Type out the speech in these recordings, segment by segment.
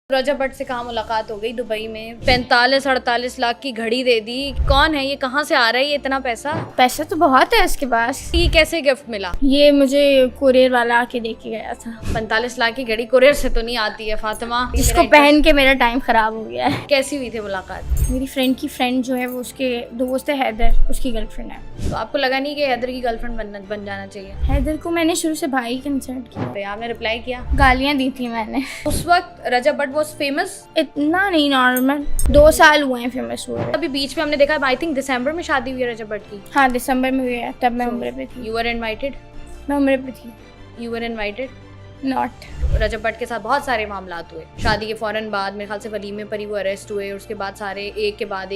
रजब भट्ट से कहाँ मुलाकात हो गई दुबई में, 45-48 लाख की घड़ी दे दी। कौन है ये, कहाँ से आ रहा है ये इतना पैसा? पैसा तो बहुत है इसके पास। ये कैसे गिफ्ट मिला? ये मुझे कुरियर वाला आके दे के गया था। 45 लाख की घड़ी कुरियर से तो नहीं आती है फातिमा। इसको पहन के मेरा टाइम खराब हो गया है। कैसी हुई थी मुलाकात? मेरी फ्रेंड की फ्रेंड जो है वो उसके दोस्त है हैदर, उसकी गर्लफ्रेंड है। तो आपको लगा नहीं कि हैदर की गर्लफ्रेंड बन जाना चाहिए? हैदर को मैंने शुरू से भाई कंसर्ट किया। तो आपने रिप्लाई किया? गालियाँ दी थी मैंने। उस वक्त रजब भट्ट वॉज फेमस? इतना नहीं, नॉर्मल। 2 साल हुए हैं फेमस हुए। अभी बीच में हमने देखा, आई थिंक दिसंबर में शादी हुई है रजब भट्ट की। हाँ, दिसंबर में हुई है, तब मैं उम्र पे थी। You were invited? मैं उम्र पे थी। You were invited? नॉट। रजब भट्ट के साथ बहुत सारे मामलात हुए शादी के फौरन बाद। मेरे ख्याल से वलीमे पर ही वो अरेस्ट हुए, उसके बाद सारे एक के बाद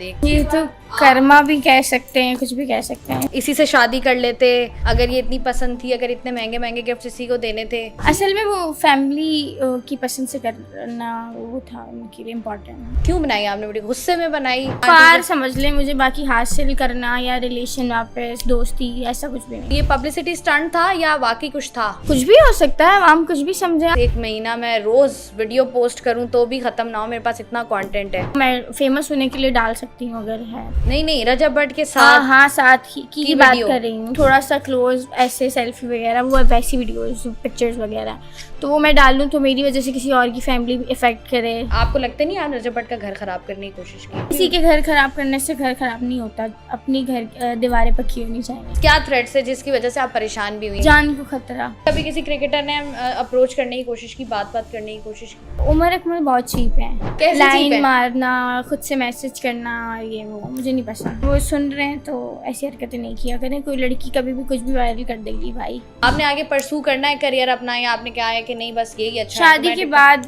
एक। ये तो कर्मा भी कह सकते हैं, कुछ भी कह सकते हैं। इसी से शादी कर लेते अगर ये इतनी पसंद थी, अगर इतने महंगे महंगे गिफ्ट इसी को देने थे। असल में वो फैमिली की पसंद से करना वो था उनके लिए इम्पोर्टेंट। क्यों बनाई आपने वीडियो? गुस्से में बनाई? पार समझ ले मुझे, बाकी हासिल करना या रिलेशन वापस दोस्ती ऐसा कुछ भी नहीं। ये पब्लिसिटी स्टंट था या वाकई कुछ था? कुछ भी हो सकता है, हम कुछ भी समझे। 1 महीना मैं रोज वीडियो पोस्ट करूं तो भी खत्म ना हो, मेरे पास इतना कंटेंट है। मैं फेमस होने के लिए डाल सकती हूँ अगर है। नहीं, रजब भट्ट के साथ। हाँ, साथ ही की बात वीडियो कर रही हूँ। थोड़ा सा क्लोज ऐसे सेल्फी वगैरह, वो वैसी वीडियोस पिक्चर्स वगैरह, तो वो मैं डालूँ तो मेरी वजह से किसी और की फैमिली इफेक्ट करे। आपको लगता नहीं आप रजब भट्ट का घर खराब करने की कोशिश की? किसी के घर खराब करने से घर खराब नहीं होता, अपनी घर दीवारें पक्की होनी चाहिए। क्या थ्रेट्स है जिसकी वजह से आप परेशान भी हुई? जान को खतरा। कभी किसी क्रिकेटर ने अप्रोच करने की कोशिश की, बात करने की कोशिश की? उमर अकमल बहुत चीप है। कैसे लाइन चीप है? मारना, खुद से मैसेज करना, ये वो मुझे नहीं पसंद। वो सुन रहे हैं तो ऐसी हरकतें नहीं किया करें। कोई लड़की कभी भी कुछ भी वायरल कर देगी भाई। आपने आगे परसू करना है करियर अपना, या आपने क्या है कि नहीं बस यही अच्छा है? शादी के बाद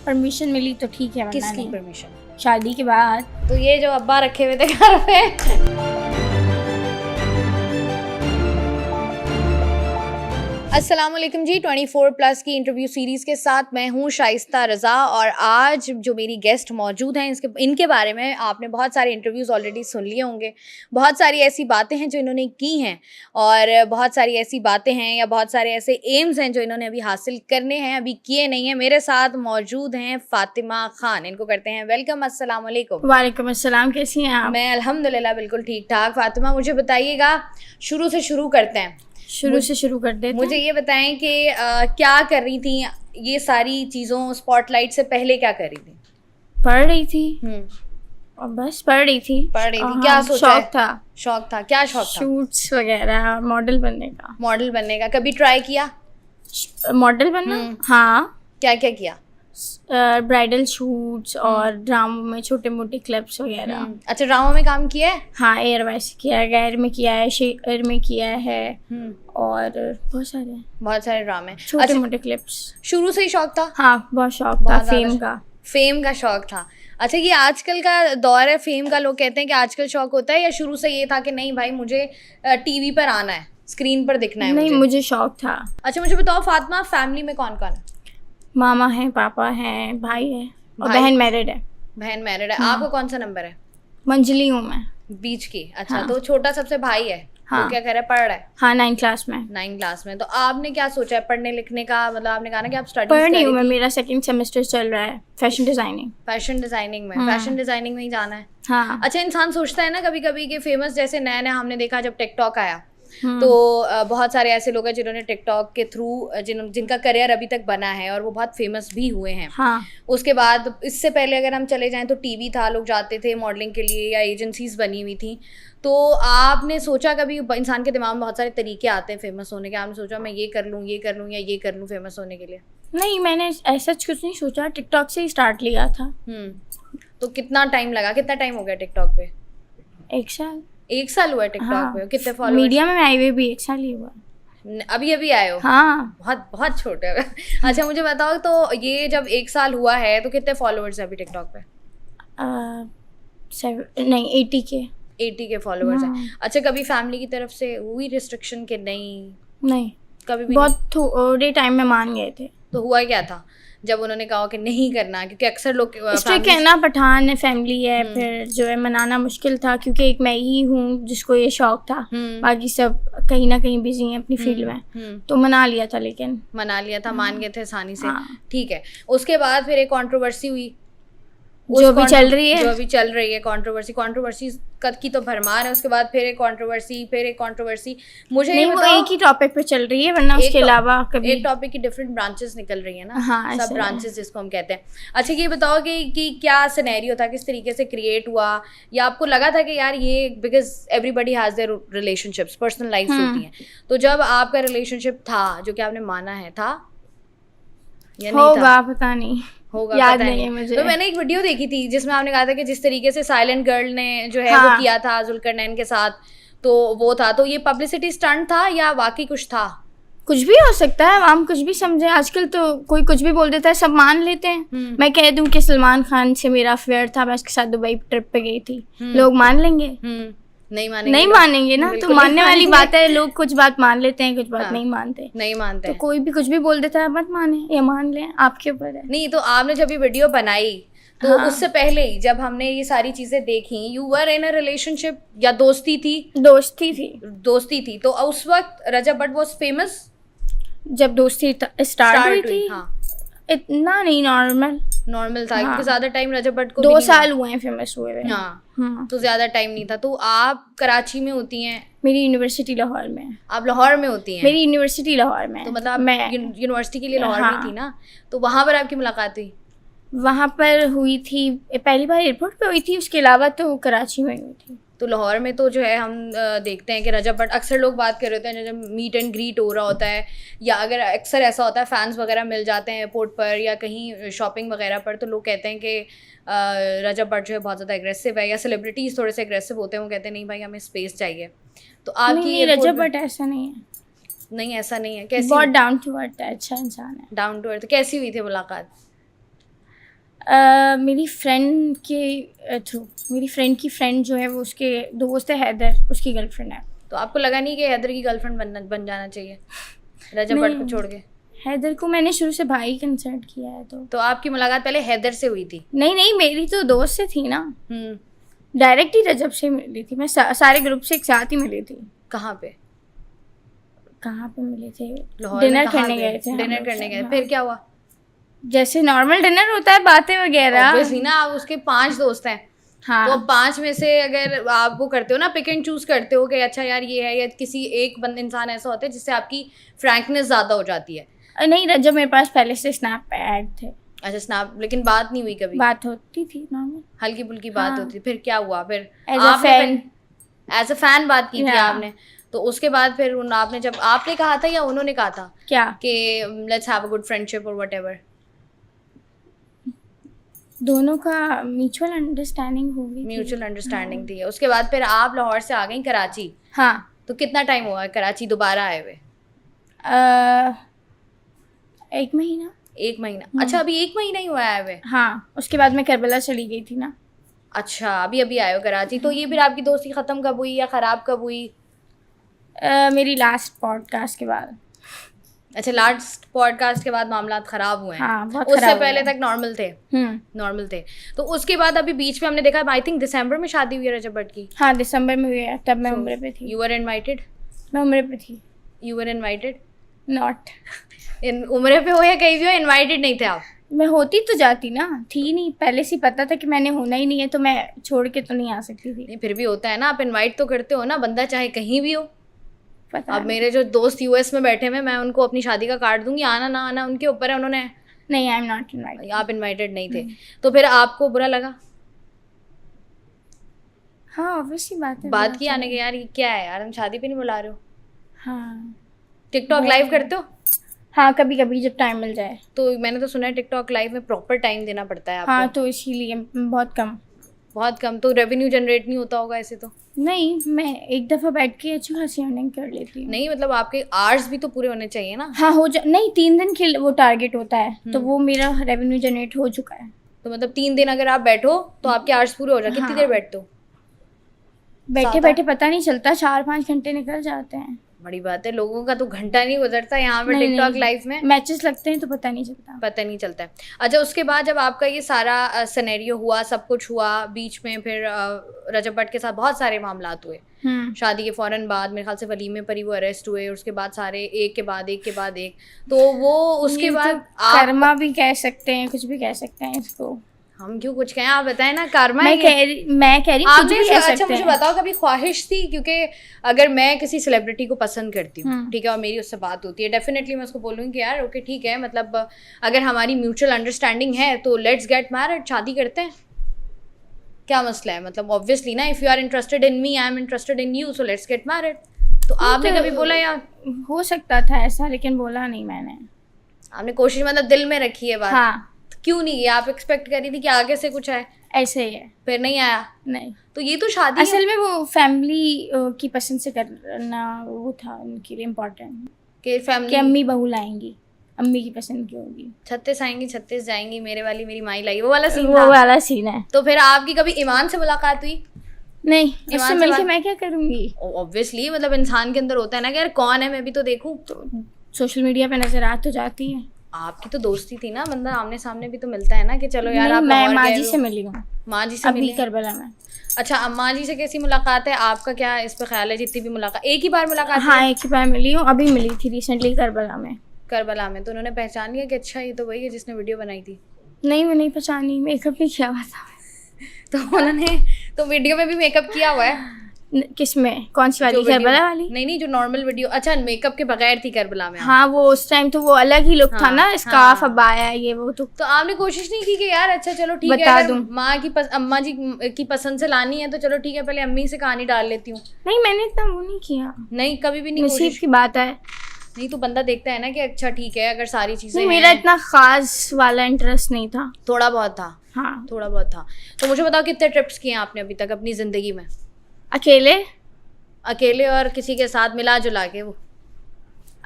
परमिशन मिली तो ठीक है, वरना किसकी नहीं। परमिशन? शादी के बाद तो ये जो अब्बा रखे हुए थे घर पे। अस्सलामुअलैकुम जी, 24+ की इंटरव्यू सीरीज़ के साथ मैं हूँ शाइस्ता रज़ा। और आज जो मेरी गेस्ट मौजूद हैं इनके बारे में आपने बहुत सारे इंटरव्यूज़ ऑलरेडी सुन लिए होंगे। बहुत सारी ऐसी बातें हैं जो इन्होंने की हैं, और बहुत सारी ऐसी बातें हैं या बहुत सारे ऐसे एम्स हैं जो इन्होंने अभी हासिल करने हैं, अभी किए नहीं हैं। मेरे साथ मौजूद हैं फातिमा खान, इनको करते हैं वेलकम। अस्सलामुअलैकुम। वालेकुम अस्सलाम, कैसी हैं आप? मैं अल्हम्दुलिल्लाह बिल्कुल ठीक ठाक। फातिमा, मुझे बताइएगा, शुरू से शुरू करते हैं। शुरू से शुरू कर देते हैं। मुझे ये बताएं कि क्या कर रही थी ये सारी चीज़ों स्पॉटलाइट से पहले? क्या कर रही थी? पढ़ रही थी और बस पढ़ रही थी। क्या सोचा? शौक था? क्या शौक था? शूट्स वगैरह, मॉडल बनने का। मॉडल बनने का कभी ट्राई किया? मॉडल बनना? हाँ। क्या क्या किया? ब्राइडल शूट्स और ड्रामों में छोटे मोटे क्लिप्स वगैरह। अच्छा, ड्रामा में काम किया है? हाँ, एयरवाइज किया है, गैर में किया है, शेयर में किया है, और बहुत सारे ड्रामे, छोटे मोटे क्लिप्स। शुरू से ही शौक था? हाँ, बहुत शौक था फेम का शौक था। अच्छा, ये आजकल का दौर है फेम का, लोग कहते हैं कि आजकल शौक होता है, या शुरू से ये था कि नहीं भाई मुझे टीवी पर आना है, स्क्रीन पर दिखना है? नहीं, मुझे शौक था। अच्छा, मुझे बताओ फातिमा, फैमिली में कौन कौन है? मामा है, पापा है, भाई है, और बहन मैरिड है। बहन मैरिड है। आपका कौन सा नंबर है? मंजली हूँ मैं, बीच की। अच्छा, हाँ। तो छोटा सबसे भाई है। हाँ। तो क्या कर रहा है, पढ़ रहा है? हाँ, 9th क्लास में। 9th क्लास में। तो आपने क्या सोचा है पढ़ने लिखने का? मतलब आपने कहा ना कि आप स्टडी पढ़ रही हूँ मैं, मेरा 2nd सेमेस्टर चल रहा है फैशन डिजाइनिंग में। फैशन डिजाइनिंग में ही जाना है। हाँ। अच्छा, इंसान सोचता है ना कभी कभी कि फेमस, जैसे नया नया हमने देखा जब टिकटॉक आया, तो बहुत सारे ऐसे लोग हैं जिन्होंने टिकटॉक के थ्रू जिनका करियर अभी तक बना है और वो बहुत फेमस भी हुए हैं। हाँ। उसके बाद इससे पहले अगर हम चले जाएं तो टीवी था, लोग जाते थे मॉडलिंग के लिए या एजेंसीज बनी हुई थी। तो आपने सोचा कभी, इंसान के दिमाग में बहुत सारे तरीके आते हैं फेमस होने के, आपने सोचा मैं ये कर लूँ या ये कर लूँ फेमस होने के लिए? नहीं, मैंने ऐसा कुछ नहीं सोचा, टिकटॉक से ही स्टार्ट लिया था। तो कितना टाइम लगा, कितना टाइम हो गया टिकटॉक पे? 1 साल। 1 साल हुआ है टिकटॉक हाँ। पे? कितने फॉलोअर्स? मीडिया में आए हुए भी 1 साल ही हुआ। अभी आए हो? हाँ। बहुत बहुत छोटे हो। अच्छा, मुझे बताओ, तो ये जब 1 साल हुआ है तो कितने फॉलोअर्स है अभी टिकटॉक पे? 80 के। 80 के फॉलोअर्स हैं। अच्छा, कभी फैमिली की तरफ से हुई रिस्ट्रिक्शन कि नहीं? नहीं, कभी भी बहुत थोड़े टाइम में मान गए थे। तो हुआ क्या था? जब उन्होंने कहा कि नहीं करना, क्योंकि अक्सर लोग स्ट्रिक्ट है ना, पठान है, फैमिली है, फिर जो है मनाना मुश्किल था क्योंकि एक मैं ही हूँ जिसको ये शौक था, बाकी सब कहीं ना कहीं बिजी हैं अपनी फील्ड में, तो मना लिया था, लेकिन मना लिया था, मान गए थे आसानी से। हाँ। ठीक है, उसके बाद फिर एक कंट्रोवर्सी हुई जो भी चल रही है, जो अभी चल रही है कंट्रोवर्सी की तो भरमार है। उसके बाद फिर एक कंट्रोवर्सी मुझे नहीं, वो एक ही टॉपिक पे चल रही है, वरना उसके अलावा कभी एक टॉपिक की डिफरेंट ब्रांचेस निकल रही है ना। हाँ, सब ब्रांचेस जिसको हम कहते हैं। अच्छा, ये बताओ कि क्या सिनेरियो था, किस तरीके से क्रिएट हुआ, या आपको लगा था कि यार ये, because everybody has their relationships, personal life होती हैं, तो जब आपका रिलेशनशिप था जो कि आपने माना है, था या नहीं होगा, पता नहीं, होगा, याद पता नहीं है मुझे। तो मैंने एक वीडियो देखी थी जिसमें आपने कहा था कि जिस तरीके से साइलेंट गर्ल ने जो है हाँ। वो किया था जुल्करनैन के साथ, तो वो था, तो ये पब्लिसिटी स्टंट था या वाकई कुछ था? कुछ भी हो सकता है, हम कुछ भी समझे, आजकल तो कोई कुछ भी बोल देता है, सब मान लेते हैं। मैं कह दूं कि सलमान खान से मेरा अफेयर था, मैं उसके साथ दुबई ट्रिप पे गई थी, लोग मान लेंगे? नहीं मानेंगे, नहीं मानेंगे ना, तो मानने वाली बात है, लोग कुछ बात मान लेते हैं, कुछ बात नहीं मानते, तो कोई भी कुछ भी बोल देता है, मत माने या मान लें, आपके ऊपर है। नहीं, तो आपने जब ये वीडियो बनाई तो उससे पहले ही जब हमने ये सारी चीजें देखी, you were in a relationship या दोस्ती थी, तो उस वक्त रजब भट्ट वाज फेमस जब दोस्ती स्टार्ट हुई थी? हाँ, इतना नहीं, नॉर्मल था, क्योंकि ज्यादा टाइम रजब भट्ट को 2 साल हुए हैं फेमस हुए। हाँ, तो ज्यादा टाइम नहीं था। तो आप कराची में होती हैं? मेरी यूनिवर्सिटी लाहौर में है। आप लाहौर में होती हैं? मेरी यूनिवर्सिटी लाहौर में है। तो मतलब मैं यूनिवर्सिटी के लिए लाहौर में थी ना, तो वहां पर आपकी मुलाकात हुई? वहाँ पर हुई थी, पहली बार एयरपोर्ट पे हुई थी, उसके अलावा तो कराची में हुई थी। तो लाहौर में तो जो है हम देखते हैं कि रजब भट्ट, अक्सर लोग बात कर रहे होते हैं जब मीट एंड ग्रीट हो रहा होता है, या अगर अक्सर ऐसा होता है फैंस वगैरह मिल जाते हैं एयरपोर्ट पर या कहीं शॉपिंग वगैरह पर, तो लोग कहते हैं कि रजब भट्ट जो है बहुत ज़्यादा एग्रेसिव है, या सेलिब्रिटीज़ थोड़े से एग्रेसिव होते हैं, वो कहते हैं नहीं भाई हमें स्पेस चाहिए। तो आपकी रजब भट्ट ऐसा नहीं है। नहीं, ऐसा नहीं है। कैसी? बहुत डाउन टू अर्थ है, अच्छा इंसान है। Down to earth. कैसी हुई थी मुलाकात? मेरी फ्रेंड के थ्रू, मेरी फ्रेंड की फ्रेंड जो है वो उसके दोस्त है, हैदर, उसकी गर्लफ्रेंड है। तो आपको लगा नहीं कि हैदर की गर्लफ्रेंड बन जाना चाहिए रजब भट्ट को छोड़ के? हैदर को मैंने शुरू से भाई कंसर्ट किया है। तो आपकी मुलाकात पहले हैदर से हुई थी? नहीं, मेरी तो दोस्त से थी ना, डायरेक्ट ही रजब से मिली थी। मैं सारे ग्रुप से एक साथ ही मिली थी। कहाँ पे मिले थे? डिनर करने गए थे। फिर क्या हुआ? जैसे नॉर्मल डिनर होता है, बातें वगैरह। ऑब्वियसली ना, आप उसके 5 दोस्त हैं। हाँ। तो 5 में से अगर आप वो करते हो ना, पिक एंड चूज करते हो कि अच्छा यार ये है, या किसी एक इंसान ऐसा होता है जिससे आपकी फ्रैंकनेस ज्यादा हो जाती है? नहीं, रजब मेरे पास पहले से स्नैप पे ऐड थे। अच्छा, स्नैप, लेकिन बात नहीं हुई कभी? बात होती थी नॉर्मल, हल्की फुल्की बात होती थी। फिर क्या हुआ? फिर एज अ फैन बात की थी आपने? तो उसके बाद फिर आपने, जब आपने कहा था या उन्होंने कहा था क्या कि let's have a good friendship और व्हाटएवर? दोनों का म्यूचुअल अंडरस्टैंडिंग होगी। म्यूचुअल अंडरस्टैंडिंग थी। उसके बाद फिर आप लाहौर से आ गई कराची। हाँ। तो कितना टाइम हुआ कराची दोबारा आए हुए? 1 महीना। 1 महीना? अच्छा, अभी 1 महीना ही हुआ आए हुए? हाँ, उसके बाद मैं करबला चली गई थी ना। अच्छा, अभी आए हो कराची। तो ये फिर आपकी दोस्ती ख़त्म कब हुई या ख़राब कब हुई? मेरी लास्ट पॉडकास्ट के बाद। अच्छा, लास्ट पॉडकास्ट के बाद मामला ख़राब हुए हैं। हाँ, बहुत उससे खराब पहले तक नॉर्मल थे। तो उसके बाद अभी बीच में हमने देखा, आई थिंक दिसंबर में शादी हुई है रजब भट्ट की। हाँ, दिसंबर में हुई है, तब मैं उम्र पे थी। You were invited? मैं उम्र पे थी। You were invited? नॉट। उम्र पे हो या कहीं भी हो, इनवाइटेड नहीं थे आप? मैं होती तो जाती ना, थी नहीं, पहले से पता था कि मैंने होना ही नहीं है, तो मैं छोड़ के तो नहीं आ सकती थी। नहीं, फिर भी होता है ना, आप इनवाइट तो करते हो ना, बंदा चाहे कहीं भी हो। अब मेरे जो दोस्त यूएस में बैठे हैं, मैं उनको अपनी शादी का कार्ड दूंगी, आना ना आना उनके ऊपर है। उन्होंने नहीं, आई एम नॉट इनवाइटेड। आप इनवाइटेड नहीं थे। तो फिर आपको बुरा लगा? हाँ, ऑब्वियसली बात है। बात की आने के, यार ये क्या है यार, हम शादी पे नहीं बुला रहे हो? हाँ। टिकटॉक लाइव करते हो? हाँ, कभी कभी जब टाइम मिल जाए। तो मैंने तो सुना है टिकटॉक लाइव में प्रॉपर टाइम देना पड़ता है आपको। हाँ, तो इसीलिए बहुत कम। तो रेवेन्यू जनरेट नहीं होता होगा ऐसे? तो नहीं, मैं एक दफ़ा बैठ के अच्छी खासी अर्निंग कर लेती हूँ। नहीं, मतलब आपके आवर्स भी तो पूरे होने चाहिए ना। हाँ, नहीं, 3 दिन के वो टारगेट होता है, तो वो मेरा रेवेन्यू जनरेट हो चुका है। तो मतलब 3 दिन अगर आप बैठो तो आपके आवर्स पूरे हो जाए। कितनी देर बैठते हो? बैठे बैठे पता नहीं चलता, 4-5 घंटे निकल जाते हैं। बड़ी बात है, लोगों का तो घंटा नहीं गुजरता यहाँ पे नहीं, टिकटॉक नहीं। लाइफ में, मैचेस लगते हैं तो पता नहीं चलता। पता नहीं चलता है। अच्छा, उसके बाद जब आपका ये सारा सिनेरियो हुआ, सब कुछ हुआ, बीच में फिर रजब भट्ट के साथ बहुत सारे मामलात हुए, शादी के फौरन बाद मेरे ख्याल से वलीमे पर ही वो अरेस्ट हुए, उसके बाद सारे एक के बाद एक, तो वो उसके बाद कर्मा भी कह सकते हैं, कुछ भी कह सकते हैं इसको। हम क्यों कुछ कहें, आप बताएं ना। कर्मा मैं कह रही कुछ भी कह अच्छा सकते मुझे हैं। बताओ, कभी ख्वाहिश थी, क्योंकि अगर मैं किसी सेलिब्रिटी को पसंद करती हूँ, ठीक है, और मेरी उससे बात होती है, डेफिनेटली मैं उसको बोलूँगी कि यार ओके ठीक है, मतलब अगर हमारी म्यूचुअल अंडरस्टैंडिंग है तो लेट्स गेट मैरिड, शादी करते हैं, क्या मसला है, मतलब ऑब्वियसली ना, if you are interested in me, I am interested in you, so let's get married. तो आपने कभी बोला यार? हो सकता था ऐसा, लेकिन बोला नहीं मैंने। आपने कोशिश मतलब दिल में रखी है बात? हाँ। क्यों नहीं है? आप एक्सपेक्ट करी थी कि आगे से कुछ आए? ऐसे ही है। फिर नहीं आया? नहीं। तो ये तो शादी असल में वो फैमिली की पसंद से करना वो था उनके लिए इम्पोर्टेंट, कि कि फैमिली अम्मी बहू लाएंगी, अम्मी की पसंद की होगी। 36 आएंगी 36 जाएंगी, मेरे वाली मेरी माई लाई, वो वाला सीन वो था। वाला सीन है। तो फिर आपकी कभी ईमान से मुलाकात हुई? नहीं, ईमान उससे से मिलके बात- मैं क्या करूँगी। ऑब्वियसली, मतलब इंसान के अंदर होता है ना कि यार कौन है, मैं भी तो देखूं। तो सोशल मीडिया पे नजर आ तो जाती है। आपकी तो दोस्ती थी ना, बंदा आमने सामने भी तो मिलता है ना कि चलो यार नहीं, आप मैं लाहौर माँ गए जी हो। से मिली हूँ माँ जी से अभी मिले? करबला में। अच्छा, अम्मा जी से कैसी मुलाकात है? आपका क्या इस पे ख्याल है? जितनी भी मुलाकात, एक ही बार मुलाकात हाँ, हुई? एक ही बार मिली हूँ, अभी मिली थी रिसेंटली करबला में। करबला में? तो उन्होंने पहचान लिया कि अच्छा ये तो वही है जिसने वीडियो बनाई थी? नहीं, मैं नहीं पहचानी, मेकअप नहीं किया हुआ था। तो उन्होंने तो वीडियो में भी मेकअप किया हुआ है? किस में? कौन सी वाली? जो वीडियो- करबला वाली? नहीं, जो नॉर्मल वीडियो। अच्छा, मेकअप के बगैर थी करबला में? हाँ, वो उस टाइम तो वो अलग ही लुक था हाँ, ना, स्कार्फ हाँ। अबाया ये वो। तो आपने कोशिश नहीं की कि यार अच्छा चलो ठीक है, बता अगर दूं। माँ की अम्मा जी की पसंद से लानी है तो चलो ठीक है, पहले अम्मी से कहानी डाल लेती हूँ? नहीं, मैंने इतना वो नहीं किया। नहीं, कभी भी नहीं नसीब कोशिश? की बात है। नहीं तो बंदा देखता है ना कि अच्छा ठीक है, अगर सारी चीजें नहीं, मेरा हैं, इतना खास वाला इंटरेस्ट नहीं था। थोड़ा बहुत था। हाँ। थोड़ा बहुत था। तो मुझे बताओ, कितने ट्रिप्स किए हैं आपने अभी तक अपनी जिंदगी में? अकेले? अकेले और किसी के साथ मिला जुला के? वो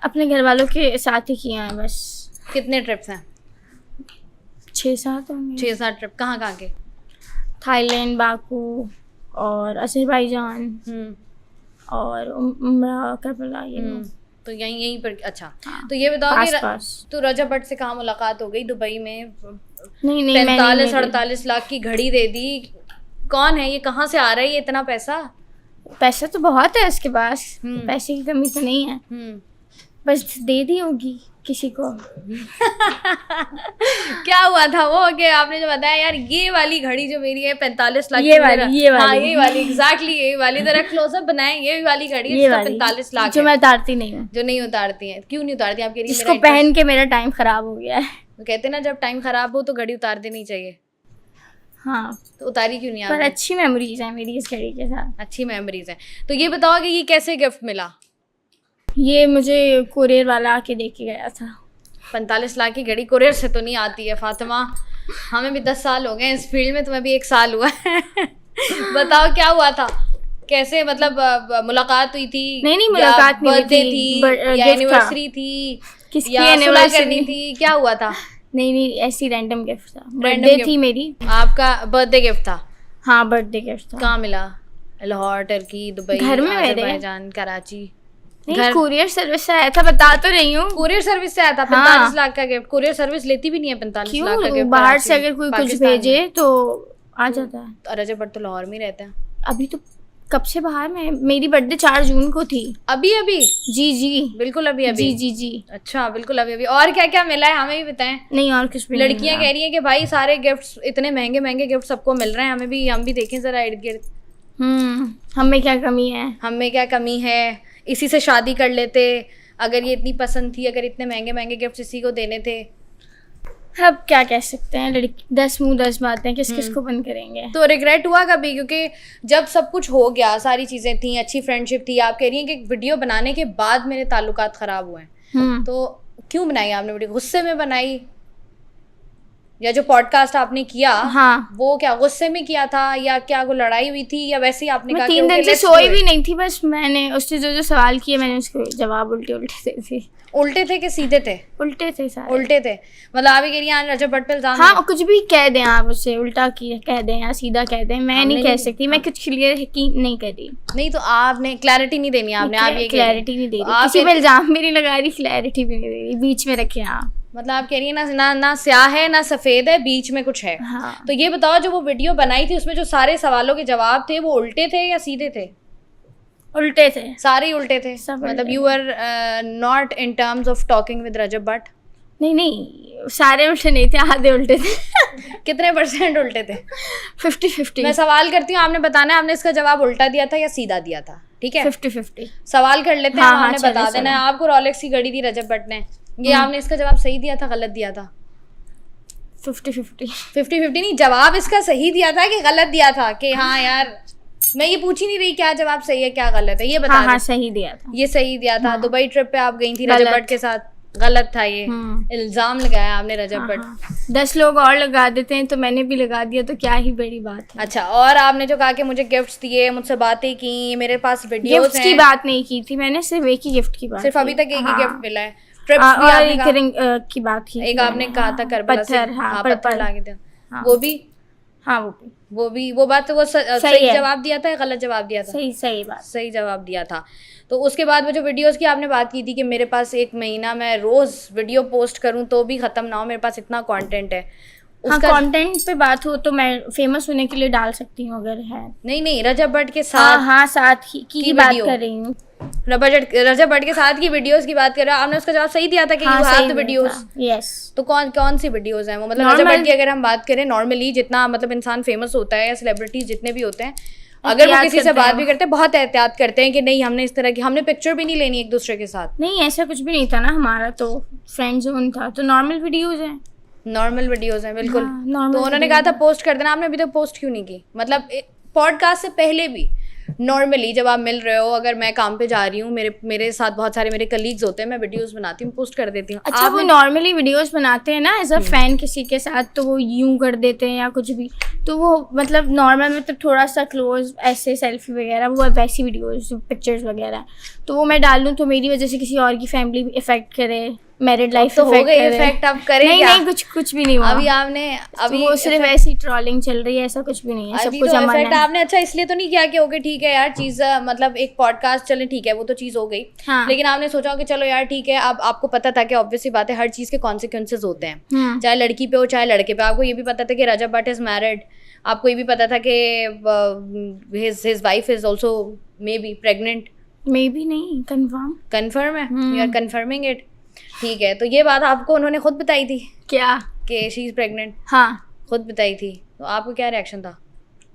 अपने घर वालों के साथ ही किया है बस। कितने ट्रिप्स हैं? 6-7 होंगे। 6-7 ट्रिप। कहाँ कहाँ के? थाईलैंड, बाकू और अजरबैजान और उम्रा, करबला, ये वो। तो यहीं पर। अच्छा, हाँ, तो ये बताओ कि पास। तो रजब भट्ट से कहाँ मुलाकात हो गई? दुबई में? नहीं, मैं नहीं 45-48 लाख की घड़ी दे दी। कौन है ये? कहाँ से आ रहा है ये इतना पैसा? पैसा तो बहुत है उसके पास, पैसे की कमी तो नहीं है, बस दे दी होगी किसी को। क्या हुआ था वो कि आपने जो बताया यार ये वाली घड़ी जो मेरी है 45 लाख ये की, वाली हाँ ये वाली एग्जैक्टली ये वाली, जरा क्लोजअप बनाए, ये वाली घड़ी है, ये इसका वाली 45 लाख जो है, मैं उतारती नहीं हूँ, जो नहीं उतारती हैं। क्यों नहीं उतारती? आप कह रही हैं जिसको मेरा पहन के मेरा टाइम खराब हो गया है। तो कहते हैं ना जब टाइम खराब हो तो घड़ी उतार देनी चाहिए। हाँ, तो उतारी क्यों नहीं पर आपने? अच्छी मेमोरीज है मेरी इस घड़ी के साथ। अच्छी मेमोरीज हैं। तो ये बताओ कि ये कैसे गिफ्ट मिला? ये मुझे कुरियर वाला आके दे के गया था। 45 लाख की घड़ी कुरियर से तो नहीं आती है फातिमा, हमें भी 10 साल हो गए इस फील्ड में, तुम्हें भी 1 साल हुआ है। बताओ क्या हुआ था, कैसे मतलब मुलाकात हुई थी? नहीं, मुलाकात नहीं हुई बर्थडे थी, थी या एनिवर्सरी थी किसकी या सुलह anniversary? करनी थी? क्या हुआ था? नहीं, ऐसी रैंडम गिफ्ट था, बर्थडे थी मेरी। आपका बर्थडे गिफ्ट था? हाँ, बर्थडे गिफ्ट था। कहाँ मिला? लाहौर, टर्की, दुबई, घर में मेरे। अजरबैजान, कराची? नहीं, कुरियर सर्विस से आया था, बता तो रही हूँ। कुरियर सर्विस से आया था 45 लाख का गिफ्ट? कुरियर सर्विस लेती भी नहीं है 45 लाख का क्यों? गिफ्ट। बाहर से अगर कोई कुछ भेजे तो आ जाता है। रजब भट्ट तो लाहौर में रहते हैं। अभी तो कब से बाहर में? मेरी बर्थडे 4 जून को थी। अभी जी बिल्कुल अभी जी। अच्छा, बिल्कुल अभी। और क्या क्या मिला है हमें भी बताएं। नहीं, और कुछ भी नहीं लड़कियां मिला। कह रही हैं कि भाई सारे गिफ्ट्स इतने महंगे महंगे गिफ्ट सबको मिल रहे हैं, हम भी देखें जरा इर्द गिर्द। हमें क्या कमी है? हमें क्या कमी है? इसी से शादी कर लेते अगर ये इतनी पसंद थी, अगर इतने महंगे महंगे गिफ्ट इसी को देने थे। अब क्या कह सकते हैं, लड़की 10 मुंह 10 बातें, किस किस को बंद करेंगे। तो रिग्रेट हुआ कभी? क्योंकि जब सब कुछ हो गया, सारी चीजें थी, अच्छी फ्रेंडशिप थी, आप कह रही हैं कि वीडियो बनाने के बाद मेरे ताल्लुकात खराब हुए हैं, तो क्यों बनाई आपने वीडियो? गुस्से में बनाई? या जो पॉडकास्ट आपने किया हाँ, वो क्या गुस्से में किया था या क्या कोई लड़ाई हुई थी या वैसे ही आपने मैं कहा 3 दिन okay, से let's सोई do भी it? नहीं थी, बस मैंने उससे जो जो सवाल किए मैंने उसके जवाब उल्टे उल्टे दे दिए। उल्टे थे कि सीधे थे? उल्टे थे सारे। उल्टे थे, मतलब आप ये कह रही हैं रजब भट्ट पे इल्जाम हाँ, है? कुछ भी कह दें आप उससे, उल्टा की कह दें या सीधा कह दें, मैं नहीं कह सकती, मैं कुछ क्लियर की नहीं कर रही। नहीं तो आपने क्लैरिटी नहीं देनी, आपने आप ये क्लैरिटी नहीं दे तो रही, आप किसी पे इल्जाम भी नहीं लगा रही, क्लैरिटी भी नहीं दे रही, बीच में रखे आप। मतलब आप कह रही है ना स्याह है ना सफेद है, बीच में कुछ है। हाँ, तो ये बताओ जो वो वीडियो बनाई थी उसमें जो सारे सवालों के जवाब थे वो उल्टे थे या सीधे थे? उल्टे थे, सारे ही उल्टे थे। सब मतलब उल्टे you are not in terms of talking with Rajab Bhatt? नहीं सारे उल्टे नहीं थे, आधे उल्टे थे। कितने % उल्टे थे? 50-50। मैं सवाल करती हूँ, आपने बताना है आपने इसका जवाब उल्टा दिया था या सीधा दिया था, ठीक है? 50-50 सवाल कर लेते हैं, हाँ, आपने हाँ, बता चलो, देना है। आपको रोलेक्स की घड़ी दी रजब भट्ट ने, ये आपने इसका जवाब सही दिया था गलत दिया था? 50-50 50-50 नहीं, जवाब इसका सही दिया था कि गलत दिया था? कि हाँ यार मैं ये पूछ ही नहीं रही क्या जवाब सही है क्या गलत है, ये बता हाँ, हाँ, दो। सही दिया था। ये सही दिया था। हाँ। दुबई ट्रिप पे आप गई थी रजब गलत। भट्ट के साथ, गलत था ये। इल्जाम लगाया आपने रजब हाँ, भट्ट। हाँ। 10 लोग और लगा देते हैं तो मैंने भी लगा दिया, तो क्या ही बड़ी बात है। अच्छा, और आपने जो कहा कि मुझे गिफ्ट्स दिए, मुझसे बातें की, मेरे पास वीडियोस गिफ्ट की हैं, बात नहीं की थी मैंने, सिर्फ एक ही गिफ्ट की बात सिर्फ की। अभी तक एक ही हाँ। गिफ्ट मिला है। ट्रिप्स भी और आपने एक कहा, रिंग की बात की एक थी आपने मैंने, कहा था हाँ, करबला से, पत्थर, हाँ, हाँ, पत्थर पर्पल। ला के दिया, हाँ। वो भी हाँ, वो बात तो वो सही है। जवाब दिया था या गलत जवाब दिया था? सही बात। सही जवाब दिया था। तो उसके बाद वो जो वीडियोस की आपने बात की थी कि मेरे पास 1 महीना मैं रोज वीडियो पोस्ट करूं तो भी खत्म ना हो, मेरे पास इतना कंटेंट है। हाँ, कंटेंट पे बात हो तो मैं फेमस होने के लिए डाल सकती हूँ अगर है। नहीं रजब भट्ट के हाँ, साथ हाँ, साथ की बात वीडियो। कर रही हूँ। रजब भट्ट के साथ की वीडियोस की बात कर रहे हो, आपने उसका जवाब सही दिया था कि हाँ, यू हैव सही द वीडियोस। यस। तो कौन सी वीडियोस हैं वो? मतलब रजब भट्ट की अगर हम बात करें नॉर्मली, जितना मतलब इंसान फेमस होता है या सेलिब्रिटीज जितने भी होते हैं, अगर वो किसी से बात भी करते हैं बहुत एहतियात करते हैं कि नहीं हमने इस तरह की, हमने पिक्चर भी नहीं लेनी एक दूसरे के साथ। नहीं, ऐसा कुछ भी नहीं था ना, हमारा तो फ्रेंड जोन था, तो नॉर्मल वीडियोस हैं। नॉर्मल वीडियोस हैं बिल्कुल। हाँ, normal तो उन्होंने कहा था पोस्ट कर देना, आपने अभी तक पोस्ट क्यों नहीं की? मतलब पॉडकास्ट से पहले भी नॉर्मली जब आप मिल रहे हो, अगर मैं काम पे जा रही हूँ, मेरे साथ बहुत सारे मेरे कलीग्स होते हैं, मैं वीडियोस बनाती हूँ, पोस्ट कर देती हूँ। अच्छा, वो नॉर्मली वीडियोस बनाते हैं ना एज अ फैन किसी के साथ, तो वो यूं कर देते हैं या कुछ भी, तो वो मतलब नॉर्मल मतलब थोड़ा सा क्लोज ऐसे सेल्फी वगैरह, वो वैसी वीडियोस पिक्चर्स वगैरह, तो वो मैं डाल दूँ तो मेरी वजह से किसी और की फैमिली इफेक्ट करे, मैरिड लाइफ तो हो गई इफेक्ट, अब करें क्या? नहीं, कुछ भी नहीं हुआ अभी आपने अभी वो सिर्फ ऐसी ट्रोलिंग चल रही है, ऐसा कुछ भी नहीं है, सब कुछ अमन है। आपने अच्छा इसलिए तो नहीं किया कि ओके ठीक है यार चीज, मतलब एक पॉडकास्ट चले ठीक है वो तो चीज हो गई, हाँ। लेकिन आपने सोचा कि चलो यार ठीक है, अब आपको पता था कि ऑब्वियसली बात है हर चीज के कॉन्सिक्वेंसेज होते हैं, चाहे लड़की पे हो चाहे लड़के पे। आपको ये भी पता था कि रजब भट्ट इज मैरिड, आपको ये भी पता था कि his wife is also may be pregnant, may be नहीं, कंफर्म है, यू आर कंफर्मिंग इट, ठीक है। तो ये बात आपको उन्होंने खुद बताई थी क्या कि शी इज प्रेग्नेंट? हाँ, खुद बताई थी, तो आपको क्या रिएक्शन था?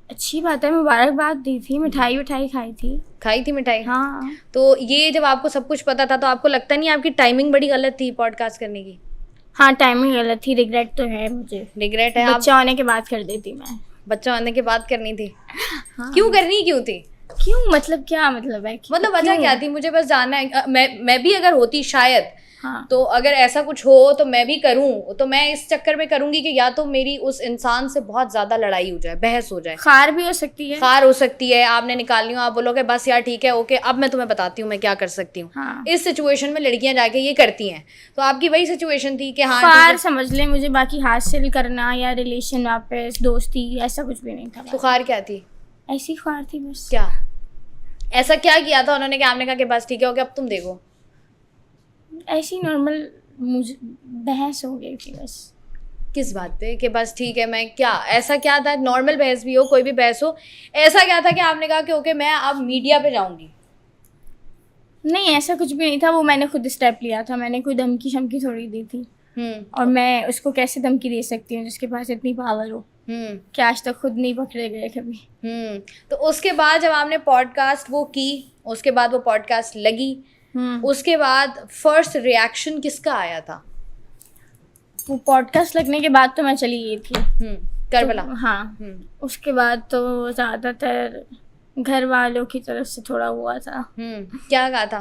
अच्छी बात है, मुबारकबाद दी थी, मिठाई खाई थी मिठाई। हाँ। तो ये जब आपको सब कुछ पता था तो आपको लगता नहीं आपकी टाइमिंग बड़ी गलत थी पॉडकास्ट करने की? हाँ, टाइमिंग गलत थी, रिग्रेट तो है मुझे। रिग्रेट है? बच्चा होने के बाद कर देती मैं। बच्चा होने के बाद करनी थी? हाँ। क्यों थी? क्यों मतलब क्या मतलब है? मतलब वजह क्या थी? मुझे बस जानना है। मैं भी अगर होती शायद, हाँ। तो अगर ऐसा कुछ हो तो मैं भी करूं, तो मैं इस चक्कर में करूंगी कि या तो मेरी उस इंसान से बहुत ज्यादा लड़ाई हो जाए, बहस हो जाए, खार भी हो सकती है, आपने निकालनी हो, आप बोलोगे बस यार ठीक है ओके अब मैं तुम्हें बताती हूँ मैं क्या कर सकती हूँ। हाँ। इस सिचुएशन में लड़कियां जाके ये करती हैं, तो आपकी वही सिचुएशन थी कि हाँ खार समझ ले मुझे, बाकी हासिल करना या रिलेशन वापस दोस्ती ऐसा कुछ भी नहीं था। तो खार क्या थी? ऐसी खार थी बस। क्या ऐसा क्या किया था उन्होंने कि आपने कहा कि बस ठीक है ओके अब तुम देखो? ऐसी नॉर्मल मुझे बहस हो गई थी बस। किस बात पे कि बस ठीक है? मैं क्या ऐसा क्या था? नॉर्मल बहस भी हो, कोई भी बहस हो, ऐसा क्या था कि आपने कहा कि ओके मैं अब मीडिया पे जाऊंगी? नहीं, ऐसा कुछ भी नहीं था, वो मैंने खुद स्टेप लिया था, मैंने कोई धमकी शमकी थोड़ी दी थी। और मैं उसको कैसे धमकी दे सकती हूँ जिसके पास इतनी पावर हो, कि आज तक खुद नहीं पकड़े गए कभी। तो उसके बाद जब आपने पॉडकास्ट वो की, उसके बाद वो पॉडकास्ट लगी, उसके बाद फर्स्ट रिएक्शन किसका आया था? वो पॉडकास्ट लगने के बाद तो मैं चली गई थी करबला। तो, हाँ। उसके बाद तो ज़्यादातर घर वालों की तरफ से थोड़ा हुआ था। क्या कहा था?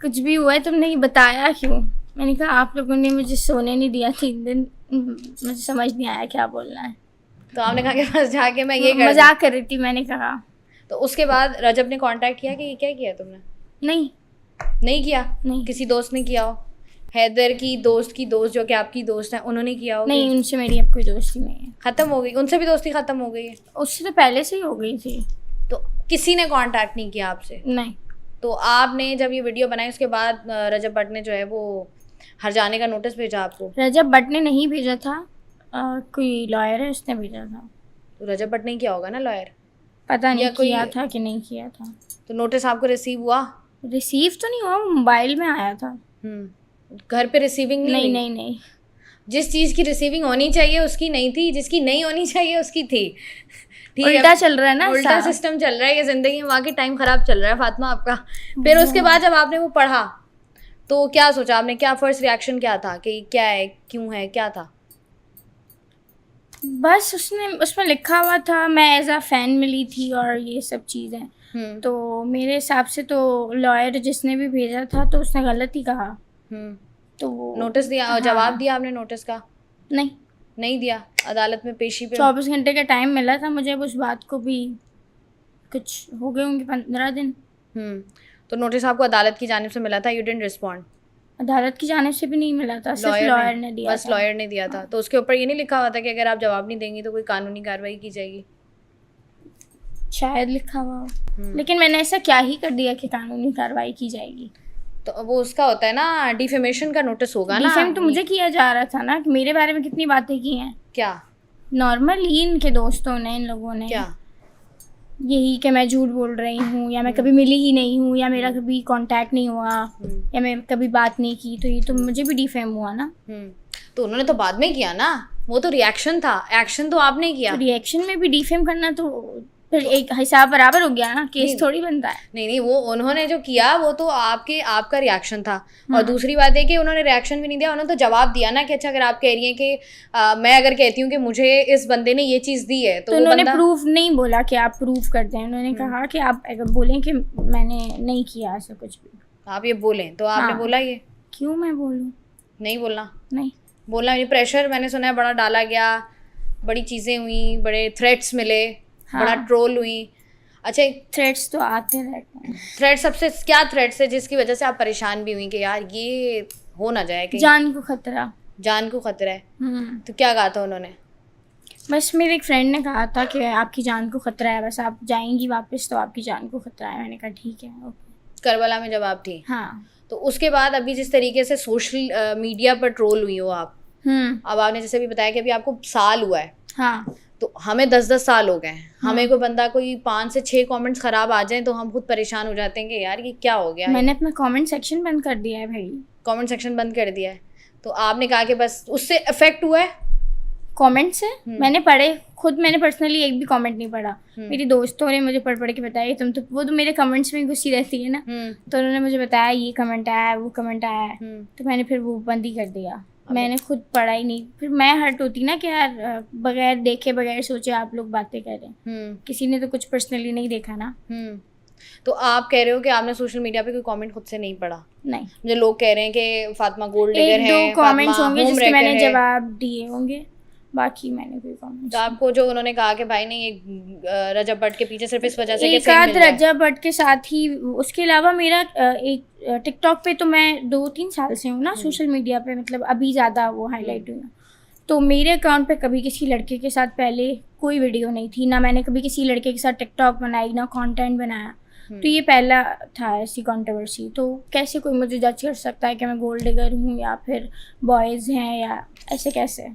कुछ भी हुआ है तुमने बताया क्यों? मैंने कहा आप लोगों ने मुझे सोने नहीं दिया 3 दिन, मुझे समझ नहीं आया क्या बोलना है। तो आपने कहा कि बस जाके मैं ये कर मजाक कर रही थी, मैंने कहा। तो उसके बाद रजब ने कांटेक्ट किया कि ये क्या किया तुमने? नहीं किया? नहीं। किसी दोस्त ने किया हो? हैदर की दोस्त जो कि आपकी दोस्त है, उन्होंने किया हो? नहीं, उनसे मेरी अब कोई दोस्ती नहीं है। खत्म हो गई? उनसे भी दोस्ती खत्म हो गई है? उससे तो पहले से ही हो गई थी। तो किसी ने कांटेक्ट नहीं किया आपसे? नहीं। तो आपने जब ये वीडियो बनाई उसके बाद रजब भट्ट ने जो है वो हर जाने का नोटिस भेजा आपको? रजब भट्ट ने नहीं भेजा था, कोई लॉयर है उसने भेजा था। तो रजब भट्ट ने किया होगा ना लॉयर? पता नहीं या कोई- किया था कि नहीं किया था। तो नोटिस आपको रिसीव हुआ? रिसीव तो नहीं हुआ, मोबाइल में आया था। घर पे रिसीविंग नहीं हुई? नहीं। जिस चीज़ की रिसीविंग होनी चाहिए उसकी नहीं थी, जिसकी नहीं होनी चाहिए उसकी थी। ठीक है, उल्टा चल रहा है ना, उल्टा सिस्टम चल रहा है ये ज़िंदगी में। वाकई टाइम ख़राब चल रहा है फातिमा आपका। फिर उसके बाद जब आपने वो पढ़ा तो क्या सोचा आपने? क्या फर्स्ट रिएक्शन क्या था कि क्या है, क्यों है, क्या था? बस उसमें लिखा हुआ था मैं एज अ फैन मिली थी और ये सब चीज़ें। तो मेरे हिसाब से तो लॉयर जिसने भी भेजा था तो उसने गलत ही कहा। तो वो नोटिस दिया? हाँ। जवाब दिया आपने नोटिस का? नहीं दिया? अदालत में पेशी पे 24 घंटे का टाइम मिला था मुझे, उस बात को भी कुछ हो गए होंगे 15 दिन। तो नोटिस आपको अदालत की जानिब से मिला था, यू डिडंट रिस्पॉन्ड? अदालत की जानिब से भी नहीं मिला था, सिर्फ लॉयर ने दिया बस था। लॉयर ने दिया था। तो उसके ऊपर ये नहीं लिखा हुआ था कि अगर आप जवाब नहीं देंगी तो कोई कानूनी कार्रवाई की जाएगी? शायद लिखा हुआ हो, लेकिन मैंने ऐसा क्या ही कर दिया कि कानूनी कार्रवाई की जाएगी। तो वो उसका होता है ना, डिफेमेशन का नोटिस होगा ना। डिफेम तो मुझे किया जा रहा था ना, कि मेरे बारे में कितनी बातें की हैं। क्या नॉर्मली इनके दोस्तों ने, इन लोगों ने क्या? यही कि मैं झूठ बोल रही हूँ, या मैं कभी मिली ही नहीं हूँ, या मेरा कभी कांटेक्ट नहीं हुआ, या मैं कभी बात नहीं की, तो ये तो मुझे भी डिफेम हुआ ना। तो उन्होंने तो बाद में किया ना, वो तो रिएक्शन था, एक्शन तो आपने किया। तो रिएक्शन में भी डिफेम करना तो फिर एक हिसाब बराबर हो गया ना, केस थोड़ी बनता है। नहीं, वो उन्होंने जो किया वो तो आपका रिएक्शन था। और दूसरी बात है कि उन्होंने रिएक्शन भी नहीं दिया, उन्होंने तो जवाब दिया ना कि अच्छा अगर आप कह रही हैं कि मैं अगर कहती हूँ कि मुझे इस बंदे ने ये चीज़ दी है तो उन्होंने प्रूफ नहीं बोला कि आप प्रूफ करते हैं, उन्होंने कहा कि आप अगर बोलें कि मैंने नहीं किया ऐसा कुछ भी, आप ये बोलें। तो आपने बोला ये? क्यों मैं बोलूँ? नहीं बोलना? नहीं बोलना नहीं। प्रेशर मैंने सुना है बड़ा डाला गया, बड़ी चीज़ें हुई, बड़े थ्रेट्स मिले, बड़ा ट्रोल हुई। अच्छा, थ्रेट्स तो आते रहते हैं। थ्रेट सबसे क्या थ्रेट्स है जिसकी वजह से आप परेशान भी हुई कि यार ये हो ना जाए कि जान को खतरा? जान को खतरा है? तो क्या कहा था उन्होंने? बस मेरे एक फ्रेंड ने कहा था कि आपकी जान को खतरा है, बस आप जाएंगी वापस तो आपकी जान को खतरा है। मैंने कहा ठीक है, ओके। करबला में जब आप थी? हाँ। तो उसके बाद अभी जिस तरीके से सोशल मीडिया पर ट्रोल हुई हो आप, अब आपने जैसे भी बताया कि अभी आपको साल हुआ है। हाँ। तो हमें 10-10 साल हो गए हैं, हमें कोई बंदा कोई 5 से 6 कमेंट्स खराब आ जाएं तो हम खुद परेशान हो जाते हैं कि यार ये क्या हो गया। मैंने अपना कमेंट सेक्शन बंद कर दिया है भाई। कमेंट सेक्शन बंद कर दिया है? तो आपने कहा कि बस उससे इफेक्ट हुआ है कमेंट से? मैंने पढ़े खुद, मैंने पर्सनली एक भी कमेंट नहीं पढ़ा। मेरी दोस्तों ने मुझे पढ़ के बताया तुम तो, वो तो मेरे कमेंट्स में घुसी रहती है ना, तो उन्होंने मुझे बताया ये कमेंट आया है, वो कमेंट आया है, तो मैंने फिर वो बंद ही कर दिया। मैंने खुद पढ़ा ही नहीं। फिर मैं हर्ट होती ना कि यार बगैर देखे बगैर सोचे आप लोग बातें कर रहे हैं, किसी ने तो कुछ पर्सनली नहीं देखा ना। तो आप कह रहे हो कि आपने सोशल मीडिया पे कोई कमेंट खुद से नहीं पढ़ा? नहीं। मुझे लोग कह रहे हैं कि फातिमा गोल्ड डिगर है, 1-2 कमेंट्स होंगे जिसके मैंने जवाब दिए होंगे, बाकी मैंने कोई कमेंट। तो आपको जो उन्होंने कहा कि भाई नहीं ये रजब भट्ट के पीछे सिर्फ इस वजह से एक आध रजब भट्ट के साथ ही, उसके अलावा मेरा एक टिकटॉक पे तो मैं 2-3 साल से हूँ ना सोशल मीडिया पे, मतलब अभी ज़्यादा वो हाईलाइट हुई। तो मेरे अकाउंट पे कभी किसी लड़के के साथ पहले कोई वीडियो नहीं थी, ना मैंने कभी किसी लड़के के साथ टिकटॉक बनाई, ना कंटेंट बनाया। तो ये पहला था ऐसी कंट्रोवर्सी। तो कैसे कोई मुझे जज कर सकता है कि मैं गोल्ड डिगर हूँ या फिर बॉयज़ हैं या ऐसे कैसे?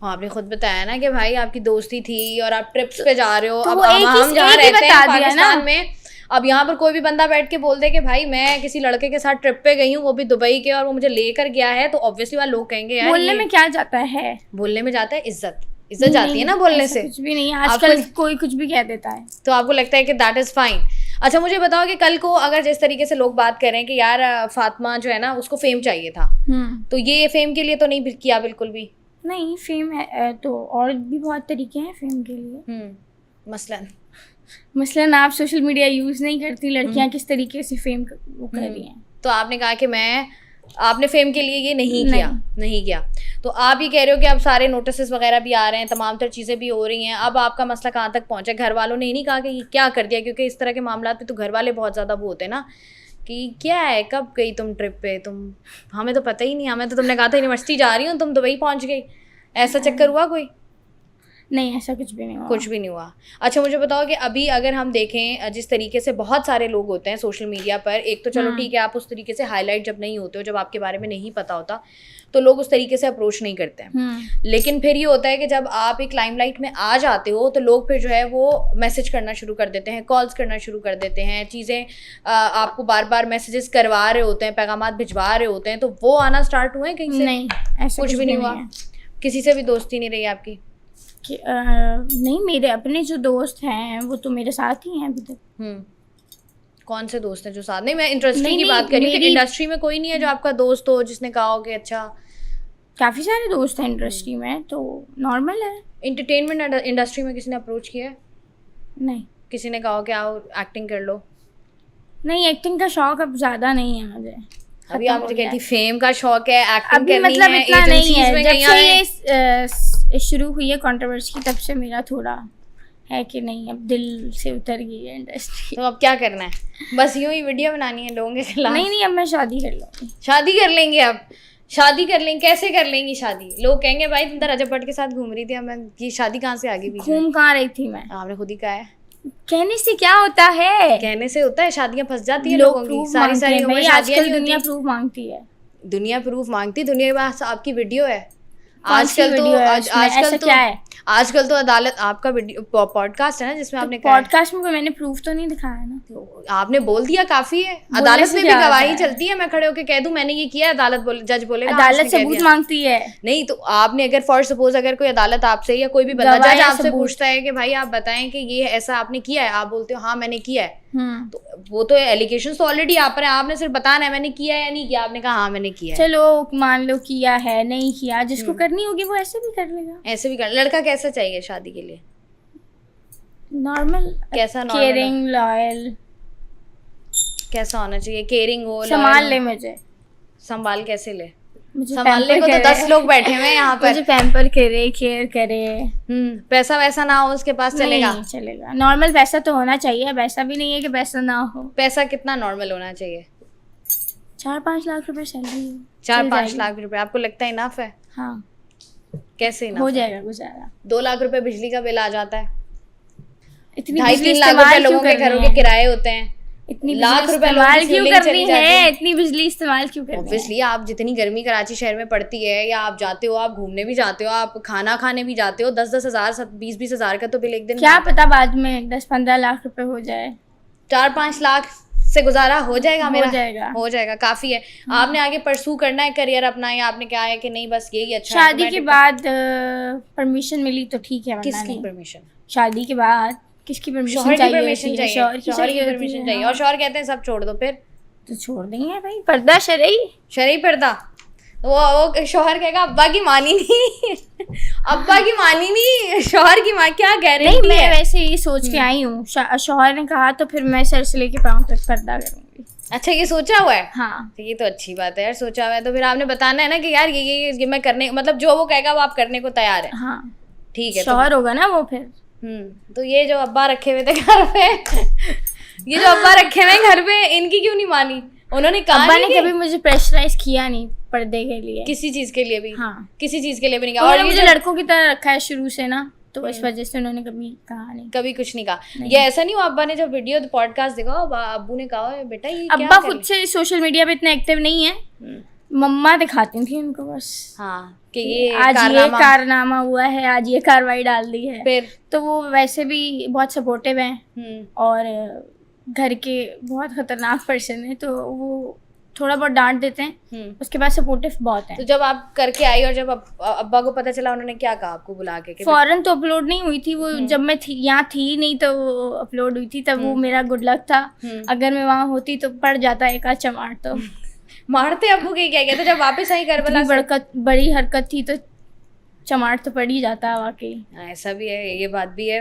आपने खुद बताया ना कि भाई आपकी दोस्ती थी और आप ट्रिप्स पे जा रहे हो। तो अब वो हम जहाँ रहते हैं पाकिस्तान में, अब यहाँ पर कोई भी बंदा बैठ के बोल दे कि भाई मैं किसी लड़के के साथ ट्रिप पे गई हूँ, वो भी दुबई के, और वो मुझे लेकर गया है, तो ऑब्वियसली वाले लोग कहेंगे यार बोलने में क्या जाता है? बोलने में जाता है इज्जत जाती है ना बोलने से। कुछ भी नहीं, आजकल कोई कुछ भी कह देता है। तो आपको लगता है कि दैट इज फाइन? अच्छा मुझे बताओ कि कल को अगर जिस तरीके से लोग बात कर रहे हैं कि यार फातिमा जो है ना उसको फेम चाहिए था, तो ये फेम के लिए तो नहीं किया बिल्कुल भी? नहीं, फेम है तो और भी बहुत तरीके हैं फेम के लिए। मसलन आप सोशल मीडिया यूज़ नहीं करती लड़कियां, किस तरीके से फेम वो कर रही हैं। तो आपने कहा कि मैं आपने फेम के लिए ये नहीं किया। तो आप ये कह रहे हो कि अब सारे नोटिस वगैरह भी आ रहे हैं, तमाम तर चीज़ें भी हो रही हैं, अब आपका मसला कहाँ तक पहुँचा? घर वालों ने नहीं कहा कि ये क्या कर दिया? क्योंकि इस तरह के मामला पे तो घर वाले बहुत ज़्यादा वो होते हैं ना कि क्या है, कब गई तुम ट्रिप पे, तुम हमें तो पता ही नहीं, हमें तो तुमने कहा था यूनिवर्सिटी जा रही हूँ, तुम दुबई पहुँच गई, ऐसा चक्कर हुआ कोई? नहीं, ऐसा कुछ भी नहीं हुआ। कुछ भी नहीं हुआ। अच्छा मुझे बताओ कि अभी अगर हम देखें जिस तरीके से बहुत सारे लोग होते हैं सोशल मीडिया पर, एक तो चलो ठीक है आप उस तरीके से हाईलाइट जब नहीं होते हो, जब आपके बारे में नहीं पता होता तो लोग उस तरीके से अप्रोच नहीं करते हैं, लेकिन फिर ये होता है कि जब आप एक लाइमलाइट में आ जाते हो तो लोग फिर जो है वो मैसेज करना शुरू कर देते हैं, कॉल्स करना शुरू कर देते हैं, चीज़ें आपको बार बार मैसेजेस करवा रहे होते हैं, पैगामात भिजवा रहे होते हैं, तो वो आना स्टार्ट हुए हैं कहीं से? नहीं, ऐसा कुछ भी नहीं हुआ। किसी से भी दोस्ती नहीं रही आपकी? नहीं, मेरे अपने जो दोस्त हैं वो तो मेरे साथ ही हैं अभी तक। कौन से दोस्त हैं जो साथ? नहीं, मैं इंडस्ट्री की बात कर रही हूँ कि इंडस्ट्री में कोई नहीं है जो आपका दोस्त हो जिसने कहा हो कि अच्छा? काफ़ी सारे दोस्त हैं इंडस्ट्री में, तो नॉर्मल है। एंटरटेनमेंट इंडस्ट्री में किसी ने अप्रोच किया है? नहीं। किसी ने कहा हो कि आओ एक्टिंग कर लो? नहीं, एक्टिंग का शौक अब ज़्यादा नहीं है मुझे। अभी आप मुझे कहती फेम का शौक है, एक्टिंग करनी मतलब है, इतना नहीं है। में जब से ये शुरू हुई है कंट्रोवर्सी तब से मेरा थोड़ा है कि नहीं, अब दिल से उतर गई है इंडस्ट्री। तो अब क्या करना है? बस यूं ही वीडियो बनानी है लोगों के खिलाफ? नहीं, अब मैं शादी कर लूँगी। शादी कर लेंगे? अब शादी कर लेंगे? कैसे कर लेंगी शादी? लोग कहेंगे भाई तुम तो रजब भट्ट के साथ घूम रही थी, अब मैं ये शादी कहाँ से आ गई? घूम कहाँ रही थी मैं? आपने खुद ही कहा है। कहने से क्या होता है? कहने से होता है, शादियां फंस जाती है लोगों की। सारी उम्र शादियां नहीं दुनिया प्रूफ मांगती है। दुनिया प्रूफ मांगती? दुनिया के पास आपकी वीडियो है आजकल तो क्या है? आजकल तो अदालत आपका वीडियो पॉडकास्ट है ना जिसमें आपने पॉडकास्ट में मैंने प्रूफ तो नहीं दिखाया ना। तो आपने बोल दिया काफी है। अदालत में भी गवाही चलती है, मैं खड़े होकर कह दूं मैंने ये किया, अदालत जज बोलेगा अदालत सबूत मांगती है। नहीं तो आपने अगर फॉर सपोज अगर कोई अदालत आपसे या कोई भी बंदा जज आपसे पूछता है कि भाई आप बताएं कि ये ऐसा आपने किया है, आप बोलते हो हाँ मैंने किया है, तो वो तो एलिगेशन तो ऑलरेडी आप पर है, आपने सिर्फ बताना है मैंने किया है या नहीं किया। आपने कहा हाँ मैंने किया है, चलो मान लो किया है, नहीं किया, जिसको करनी होगी वो ऐसे भी कर लेगा। ऐसे भी कर। लड़का कैसा चाहिए शादी के लिए? नॉर्मल। कैसा? Caring, loyal. कैसा होना चाहिए? केयरिंग हो, संभाल ले मुझे। संभाल कैसे ले? संभालने को तो 10 लोग बैठे हुए हैं यहाँ पर। मुझे पैम्पर करे, केयर करे। पैसा वैसा ना हो उसके पास चलेगा? नहीं चलेगा। नॉर्मल पैसा तो होना चाहिए, वैसा भी नहीं है कि पैसा ना हो। पैसा कितना नॉर्मल होना चाहिए? 4-5 लाख रुपए सैलरी। 4-5 लाख रुपए आपको लगता है इनफ है? हाँ। कैसे इनफ हो जाएगा गुजारा? 2 लाख रुपए बिजली का बिल आ जाता है, इतनी 2.5-3 लाख रुपए लोगों के घरों के किराए होते हैं, इतनी लाख रुपए इस्तेमाल क्यों करनी है? इतनी बिजली इस्तेमाल क्यों करनी है? ऑब्वियसली आप जितनी गर्मी कराची शहर में पड़ती है, या आप जाते हो, आप घूमने भी जाते हो, आप खाना खाने भी जाते हो, 10-10 हज़ार 20-20 हज़ार का तो बिल एक दिन क्या पता बाद में 10-15 लाख रुपए हो जाए। 4-5 लाख से गुजारा हो जाएगा मेरा? हो जाएगा काफी है। आपने आगे परसू करना है करियर अपना, या आपने क्या है कि नहीं बस यही अच्छा है? शादी के बाद परमिशन मिली तो ठीक है। किसकी परमिशन? शादी के बाद किसकी परमिशन चाहिए? शौहर की परमिशन चाहिए। और शौहर कहते हैं सब छोड़ दो, फिर तो छोड़ देंगे भाई, पर्दा शरई पर्दा। वो शौहर कहेगा अब्बा की मानी नहीं अब्बा की मानी नहीं, शौहर की माँ क्या कह रही है? मैं वैसे ही सोच के आई हूँ, शौहर ने कहा तो फिर मैं सर से लेके पाँव तक पर्दा करूँगी। अच्छा ये सोचा हुआ है? हाँ। तो ये तो अच्छी बात है यार, सोचा हुआ है तो फिर आपने बताना है ना कि यार ये मैं करने, मतलब जो वो कहेगा वो आप करने को तैयार है। हाँ ठीक है, शौहर होगा ना वो फिर। तो ये जो अब्बा रखे हुए थे घर पे ये जो अब्बा रखे हुए घर पे, इनकी क्यों नहीं मानी? उन्होंने कहा अब्बा ने कभी मुझे प्रेशराइज किया नहीं पर्दे के लिए, किसी चीज के लिए भी। हाँ किसी चीज के लिए भी नहीं कहा। और मुझे लड़कों की तरह रखा है शुरू से ना, तो इस वजह से उन्होंने कभी कहा नहीं, कभी कुछ नहीं कहा। ये ऐसा नहीं हुआ अब्बा ने जब वीडियो पॉडकास्ट देखा अब्बू ने कहा बेटा ये क्या? अब्बा खुद से सोशल मीडिया पे इतना एक्टिव नहीं है, मम्मा दिखाती थी उनको बस। हाँ कि ये आज ये कारनामा हुआ है, आज ये कार्रवाई डाल दी है, फिर तो वो वैसे भी बहुत सपोर्टिव हैं और घर के बहुत खतरनाक पर्सन है, तो वो थोड़ा बहुत डांट देते हैं, उसके बाद सपोर्टिव बहुत है। तो जब आप करके आई और जब अब्बा को पता चला, उन्होंने क्या कहा आपको बुला के? फौरन तो अपलोड नहीं हुई थी वो, जब मैं यहाँ थी नहीं तो अपलोड हुई थी, तब वो मेरा गुड लक था। अगर मैं वहाँ होती तो पड़ जाता एक आध मार, तो मारते अब्बू के क्या कहते? जब वापस आई करबला बड़ी हरकत थी तो चमाट तो पड़ ही जाता है वाकई। ऐसा भी है, ये बात भी है।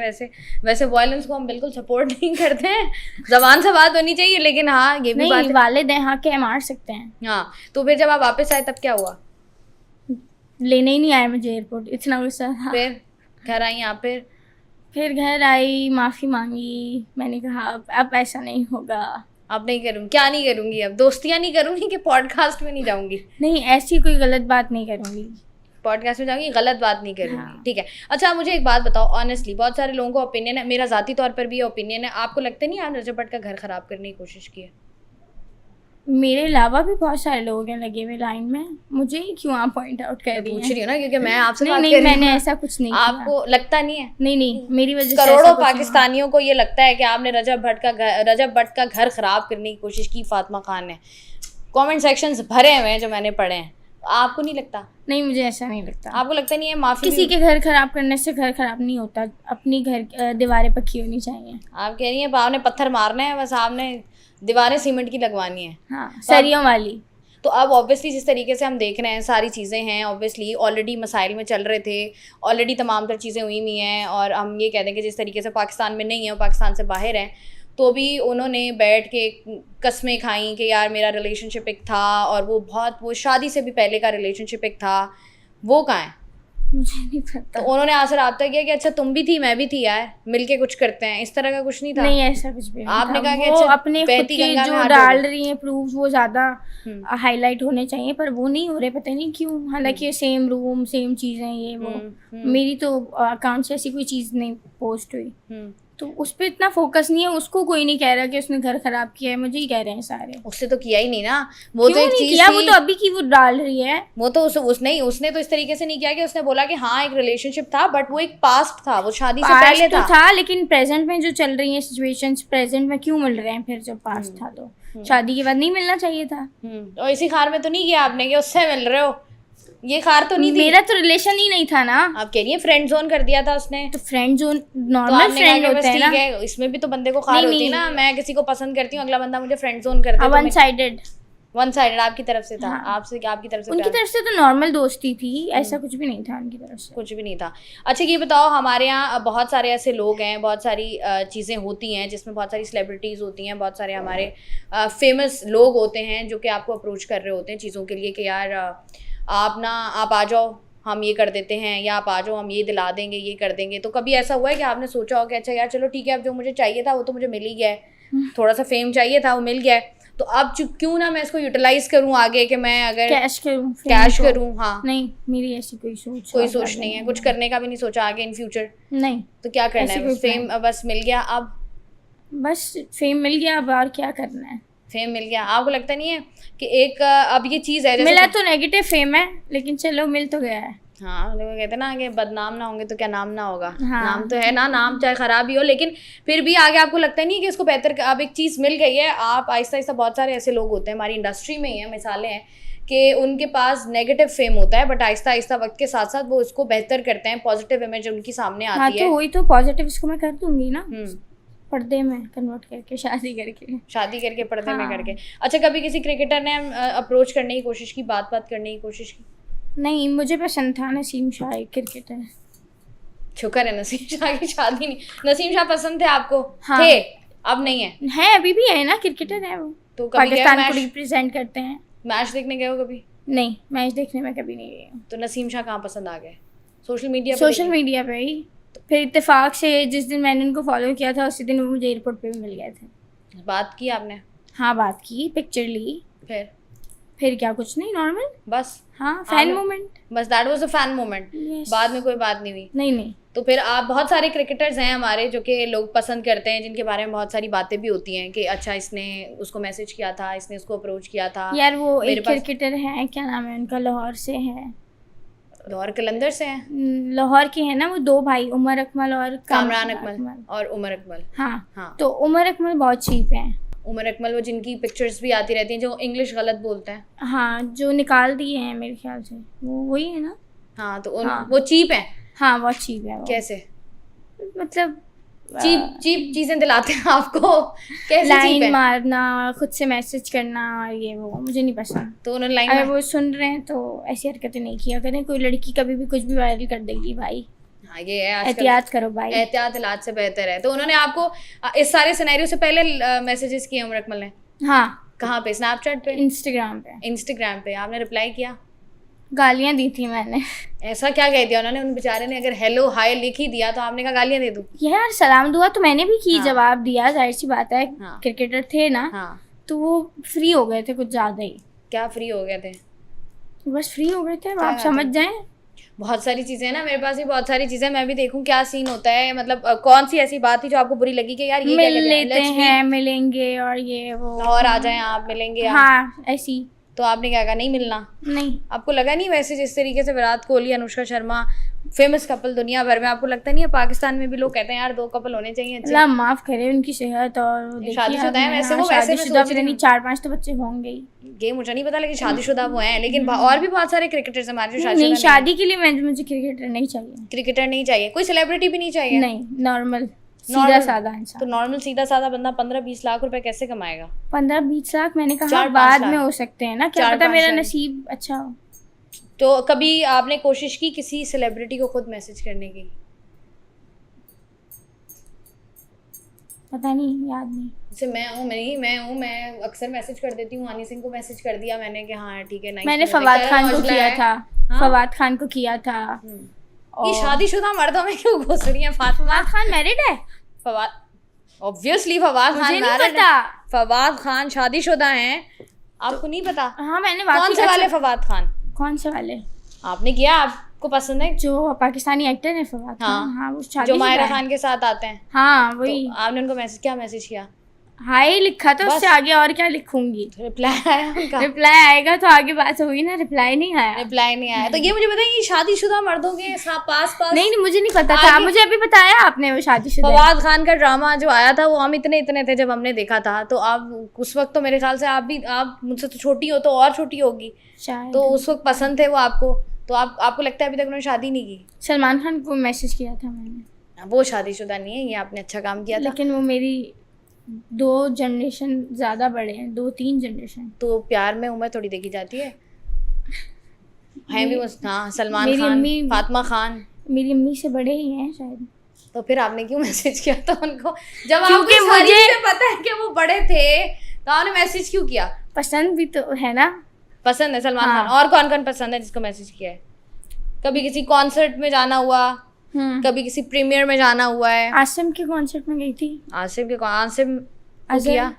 वैसे वायलेंस को हम बिल्कुल सपोर्ट नहीं करते हैं, जबान से बात होनी चाहिए, लेकिन हाँ ये भी बात नहीं, वालिद हैं, हाँ क्या मार सकते हैं। हाँ, तो फिर जब आप वापस आए तब क्या हुआ? लेने ही नहीं आए मुझे एयरपोर्ट, इतना गुस्सा था। फिर घर आई आप? फिर घर आई, माफ़ी मांगी, मैंने कहा अब ऐसा नहीं होगा। अब नहीं करूँगी? क्या नहीं करूँगी? अब दोस्तियाँ नहीं करूँगी कि पॉडकास्ट में नहीं जाऊँगी? नहीं, ऐसी कोई गलत बात नहीं करूँगी। पॉडकास्ट में जाऊँगी, गलत बात नहीं करूँगी। हाँ। ठीक है। अच्छा मुझे एक बात बताओ, ऑनेस्टली बहुत सारे लोगों का ओपिनियन है, मेरा ज़ाती तौर पर भी ये ओपिनियन है, आपको लगता नहीं आप रजब भट्ट का घर ख़राब करने की कोशिश की है? मेरे अलावा भी बहुत सारे लोग हैं लगे हुए लाइन में, मुझे ही क्यों आप पॉइंट आउट कर रही हैं? पूछ रही हूँ ना, क्योंकि मैं आपसे बात नहीं कर रही हूँ। मैंने ऐसा कुछ नहीं किया। आपको लगता नहीं है? नहीं, मेरी वजह से ऐसा करोड़ों कुछ नहीं हुआ। पाकिस्तानियों को ये लगता है कि आपने रजब भट्ट का घर खराब करने की कोशिश की। फातिमा खान ने कमेंट सेक्शंस भरे हुए हैं जो मैंने पढ़े हैं, आपको नहीं लगता? नहीं, मुझे ऐसा नहीं लगता। आपको लगता नहीं है? माफी किसी के घर खराब करने से घर खराब नहीं होता, अपनी घर दीवारें पक्की होनी चाहिए। आप कह रही हैं आपने पत्थर मारने हैं, बस आपने दीवारें सीमेंट की लगवानी है। हाँ, सरियों वाली। तो अब ऑब्वियसली जिस तरीके से हम देख रहे हैं सारी चीज़ें हैं, ऑब्वियसली ऑलरेडी मसाइल में चल रहे थे, ऑलरेडी तमाम तर चीज़ें हुई हुई हैं, और हम ये कह दें कि जिस तरीके से पाकिस्तान में नहीं है, पाकिस्तान से बाहर हैं, तो भी उन्होंने बैठ के कस्में खाई कि यार मेरा रिलेशनशिप एक था, और वो शादी से भी पहले का रिलेशनशिप एक था, वो कहाँ है? मुझे नहीं पता। तो उन्होंने आकर रब्ता किया कि अच्छा तुम भी थी मैं भी थी यार, मिलके कुछ करते हैं, इस तरह का कुछ नहीं था? नहीं, ऐसा कुछ भी नहीं आपने था। कहा कि वो अच्छा अपने खुद बहती के गंगा में जो हाथ डाल जोड़ो। रही हैं प्रूफ, वो ज्यादा हाईलाइट होने चाहिए, पर वो नहीं हो रहे, पता नहीं क्यों। हालांकि सेम रूम सेम चीजें ये वो, मेरी तो अकाउंट से ऐसी कोई चीज नहीं पोस्ट हुई, तो उस पर इतना फोकस नहीं है। उसको कोई नहीं कह रहा कि उसने घर खराब किया है, मुझे ही कह रहे हैं सारे। उसने तो किया ही नहीं ना, वो तो एक चीज किया, थी। वो तो अभी की वो डाल रही है। वो तो उसने तो इस तरीके से नहीं किया कि उसने बोला कि हाँ एक रिलेशनशिप था, बट वो एक पास्ट था, वो शादी से पहले तो था। था, लेकिन प्रेजेंट में जो चल रही है सिचुएशंस, प्रेजेंट में क्यों मिल रहे हैं फिर? जब पास्ट था तो शादी के बाद नहीं मिलना चाहिए था। और इसी खार में तो नहीं किया आपने कि उससे मिल रहे हो, ये खार तो नहीं थी। मेरा तो रिलेशन ही नहीं था ना। आप कह रही है फ्रेंड जोन कर दिया था उसने, तो फ्रेंड जोन तो नॉर्मल आपने कहा फ्रेंड कि बस होते हैं ठीक ना। है, इसमें भी तो बंदे को खार नहीं, होती है ना, नहीं। मैं किसी को पसंद करती हूँ, अगला बंदा मुझे फ्रेंड जोन करता है, वन साइडेड। वन साइडेड आपकी तरफ से था? हाँ। आपकी तरफ से? उनकी तरफ से तो नॉर्मल दोस्ती थी, ऐसा कुछ भी नहीं था उनकी तरफ से। कुछ भी नहीं था। अच्छा ये बताओ, हमारे यहाँ बहुत सारे ऐसे लोग हैं, बहुत सारी चीज़ें होती हैं जिसमें बहुत सारी सेलिब्रिटीज़ होती हैं, बहुत सारे हमारे फेमस लोग होते हैं जो कि आपको अप्रोच कर रहे होते हैं चीज़ों के लिए कि यार आप आ जाओ, हम ये कर देते हैं, या आप आ जाओ हम ये दिला देंगे, ये कर देंगे। तो कभी ऐसा हुआ है कि आपने सोचा हो कि अच्छा यार चलो ठीक है, अब जो मुझे चाहिए था वो तो मुझे मिल ही गया है, थोड़ा सा फेम चाहिए था वो मिल गया है, तो अब क्यों ना मैं इसको यूटिलाइज करूं आगे, कि मैं अगर कैश करूं? हाँ, नहीं, मेरी ऐसी कोई सोच नहीं है, कुछ करने का भी नहीं सोचा आगे इन फ्यूचर? नहीं। तो क्या करना है? फेम बस मिल गया, अब बस फेम मिल गया, अब और क्या करना है? फेम मिल गया, आपको लगता नहीं है कि एक अब ये चीज़ है जैसे मिला तो नेगेटिव फेम है, लेकिन चलो मिल तो गया है। हाँ, लोग कहते हैं ना कि बदनाम ना होंगे तो क्या नाम ना होगा। हाँ। नाम तो है ना, नाम चाहे खराब ही हो, लेकिन फिर भी आगे आपको लगता नहीं है कि इसको बेहतर, अब एक चीज़ मिल गई है, आप आहिस्ता आहिस्ता, बहुत सारे ऐसे लोग होते हैं हमारी इंडस्ट्री में ही है, मिसालें हैं कि उनके पास नेगेटिव फेम होता है, बट आहिस्ता आहिस्ता वक्त के साथ साथ वो उसको बेहतर करते हैं, पॉजिटिव इमेज उनकी सामने हाँ, आती है। तो वही तो पॉजिटिव इसको मैं कर दूंगी ना, पर्दे में कन्वर्ट करके, शादी करके पर्दे में हाँ। करके। अच्छा कभी किसी क्रिकेटर ने अप्रोच करने की कोशिश की, बात करने की कोशिश की? नहीं, मुझे पसंद था नसीम शाह, एक क्रिकेटर। शुक्र है नसीम शाह की शादी नहीं। नसीम शाह पसंद थे आपको? हाँ। थे, अब नहीं है? अभी भी है ना, क्रिकेटर है वो, तो कभी पाकिस्तान को रिप्रेजेंट करते हैं। मैच देखने गए हो कभी? नहीं, मैच देखने में कभी नहीं गई हूँ। तो नसीम शाह कहाँ पसंद आ गए? सोशल मीडिया पे ही। फिर इत्तेफाक से जिस दिन मैंने उनको फॉलो किया था उसी दिन वो मुझे एयरपोर्ट पे भी मिल गए थे। बात की आपने? हाँ, बात की, पिक्चर ली। फिर क्या, कुछ नहीं, नॉर्मल बस। हाँ, फैन मोमेंट बस, that was a fan moment. बाद में कोई बात नहीं हुई? नहीं। तो फिर आप, बहुत सारे क्रिकेटर्स हैं हमारे जो कि लोग पसंद करते हैं, जिनके बारे में बहुत सारी बातें भी होती हैं कि अच्छा इसने उसको मैसेज किया था, इसने उसको अप्रोच किया था। यार वो एक क्रिकेटर है, क्या नाम है उनका, लाहौर से है, लाहौर कलंदर से हैं, लाहौर के हैं ना वो, दो भाई, उमर अकमल और कामरान अकमल और उमर अकमल। हाँ। तो उमर अकमल बहुत चीप हैं। उमर अकमल वो जिनकी पिक्चर्स भी आती रहती हैं, जो इंग्लिश गलत बोलते हैं। हाँ, जो निकाल दिए हैं मेरे ख्याल से, वो वही है ना। हाँ, तो वो चीप है। हाँ, बहुत चीप है वो। कैसे? मतलब चीप चीजें दिलाते हैं आपको? कैसे चीप लाइन है? मारना, खुद से मैसेज करना, ये वो मुझे नहीं पसंद। तो उन्होंने लाइन अगर वो सुन रहे हैं तो ऐसी हरकतें नहीं किया करें। कोई लड़की कभी भी कुछ भी वायरल कर देगी भाई, हाँ ये है, आजकल एहतियात करो भाई। एहतियात इलाज से बेहतर है। तो उन्होंने आपको इस सारे सिनेरियो से पहले मैसेजेस किए उमर अकमल ने? हाँ, कहाँ पे? स्नैपचैट पे? इंस्टाग्राम पे आपने रिप्लाई किया? गालियाँ दी थी मैंने। ऐसा क्या कह दिया उन्होंने? उन बेचारे ने अगर हेलो हाय लिख ही दिया तो आपने कहा गालियां दे दूं? यार सलाम दुआ तो मैंने भी की, हाँ। जवाब दिया, जाहिर सी बात है। हाँ। क्रिकेटर थे ना, हाँ, तो वो फ्री हो गए थे कुछ ज्यादा ही। क्या फ्री हो गए थे? बस फ्री हो गए थे, क्या आप बात समझ है? जाएं। बहुत सारी चीजें हैं ना, मेरे पास भी बहुत सारी चीजें, मैं भी देखूं क्या सीन होता है। मतलब कौन सी ऐसी बात थी जो आपको बुरी लगी कि यार ये मिल क्या कहते हैं? लेते हैं, मिलेंगे और ये वो, और आ जाएं आप, मिलेंगे आप। हाँ ऐसी। तो आपने क्या कहा? नहीं मिलना? नहीं, आपको लगा नहीं वैसे जिस तरीके से विराट कोहली, अनुष्का शर्मा फेमस कपल दुनिया भर में, आपको लगता नहीं है पाकिस्तान में भी लोग कहते हैं यार 2 कपल होने चाहिए अच्छे? अल्लाह माफ करे उनकी सेहत। और वो देखिए शादीशुदा हैं आपने, वैसे हाँ, वो, वैसे मैं शादीशुदा सोच रही नहीं, हूँ। 4-5 तो बच्चे होंगे ही। ये मुझे नहीं पता, लेकिन शादीशुदा वो हैं। लेकिन और भी बहुत सारे क्रिकेटर्स हमारे जो नहीं, शादीशुदा शादी के लिए मुझे क्रिकेटर नहीं चाहिए। क्रिकेटर नहीं चाहिए, कोई सेलिब्रिटी भी नहीं चाहिए? नहीं, नॉर्मल सीधा Normal। सादा तो इंसान। नॉर्मल सीधा साधा बंदा 15-20 लाख रुपए कैसे कमाएगा? 15-20 लाख मैंने कहा 4-5 बाद लाख। में हो सकते हैं ना, क्या 4-5 पता मेरा लाख। नसीब अच्छा हो। तो कभी आपने कोशिश की किसी सेलिब्रिटी को खुद मैसेज करने की? पता नहीं, याद नहीं। जैसे मैं अक्सर मैसेज कर देती हूँ। हनी सिंह को मैसेज कर दिया मैंने कि हाँ ठीक है, nice मैंने to meet you। Fawad Khan को हौसला किया है। था, हाँ? फवाद खान को किया था। ये शादीशुदा मर्दों में क्यों घुस रही हैं फातिमा? फवाद खान मैरिड है? फवाद ऑब्वियसली फवाद खान मुझे नहीं married है। पता। फवाद खान शादीशुदा हैं, आपको नहीं पता? हाँ मैंने कौन वाकई से वाले फवाद खान? कौन से वाले? आपने किया? आपको पसंद है? जो पाकिस्तानी एक्टर है फवाद खान। हाँ वो जो शादीशुदा मायरा है। खान के साथ आते हैं। हाँ वही। तो आपने उनको क्या मैसेज किया? हाय लिखा तो, बस। उससे आगे और क्या लिखूंगी? रिप्लाई आया उनका? रिप्लाई आएगा तो आगे बात होगी ना, रिप्लाई नहीं आया। रिप्लाई नहीं आया। तो ये मुझे बताइए, शादीशुदा मर्दों के पास नहीं, मुझे नहीं पता था, आगे- मुझे अभी बताया आपने वो शादीशुदा है। फवाद खान का ड्रामा जो आया था वो हम इतने थे जब हमने देखा था। तो आप उस वक्त तो मेरे ख्याल से आप मुझसे तो छोटी हो, तो और छोटी होगी। शायद। तो उस वक्त पसंद थे वो आपको, तो आपको लगता है अभी तक उन्होंने शादी नहीं की? सलमान खान को मैसेज किया था मैंने। वो शादीशुदा नहीं है, ये आपने अच्छा काम किया था। लेकिन वो मेरी 2 जनरेशन ज्यादा बड़े हैं, 2-3 जनरेशन। तो प्यार में उम्र थोड़ी देखी जाती है? हैं भी हाँ, सलमान मेरी खान, अम्मी- फातिमा खान। मेरी अम्मी से बड़े ही हैं शायद। तो फिर आपने क्यों मैसेज किया था उनको जब क्योंकि आपको सारी मुझे- चीजें पता है कि वो बड़े थे? तो आपने मैसेज क्यों किया? पसंद भी तो है ना। पसंद है सलमान हाँ। खान। और कौन कौन पसंद है जिसको मैसेज किया है? कभी किसी कॉन्सर्ट में जाना हुआ? कभी किसी प्रीमियर में जाना हुआ है? आसिम के कॉन्सर्ट में गई थी। आसिम को अजहर? किया?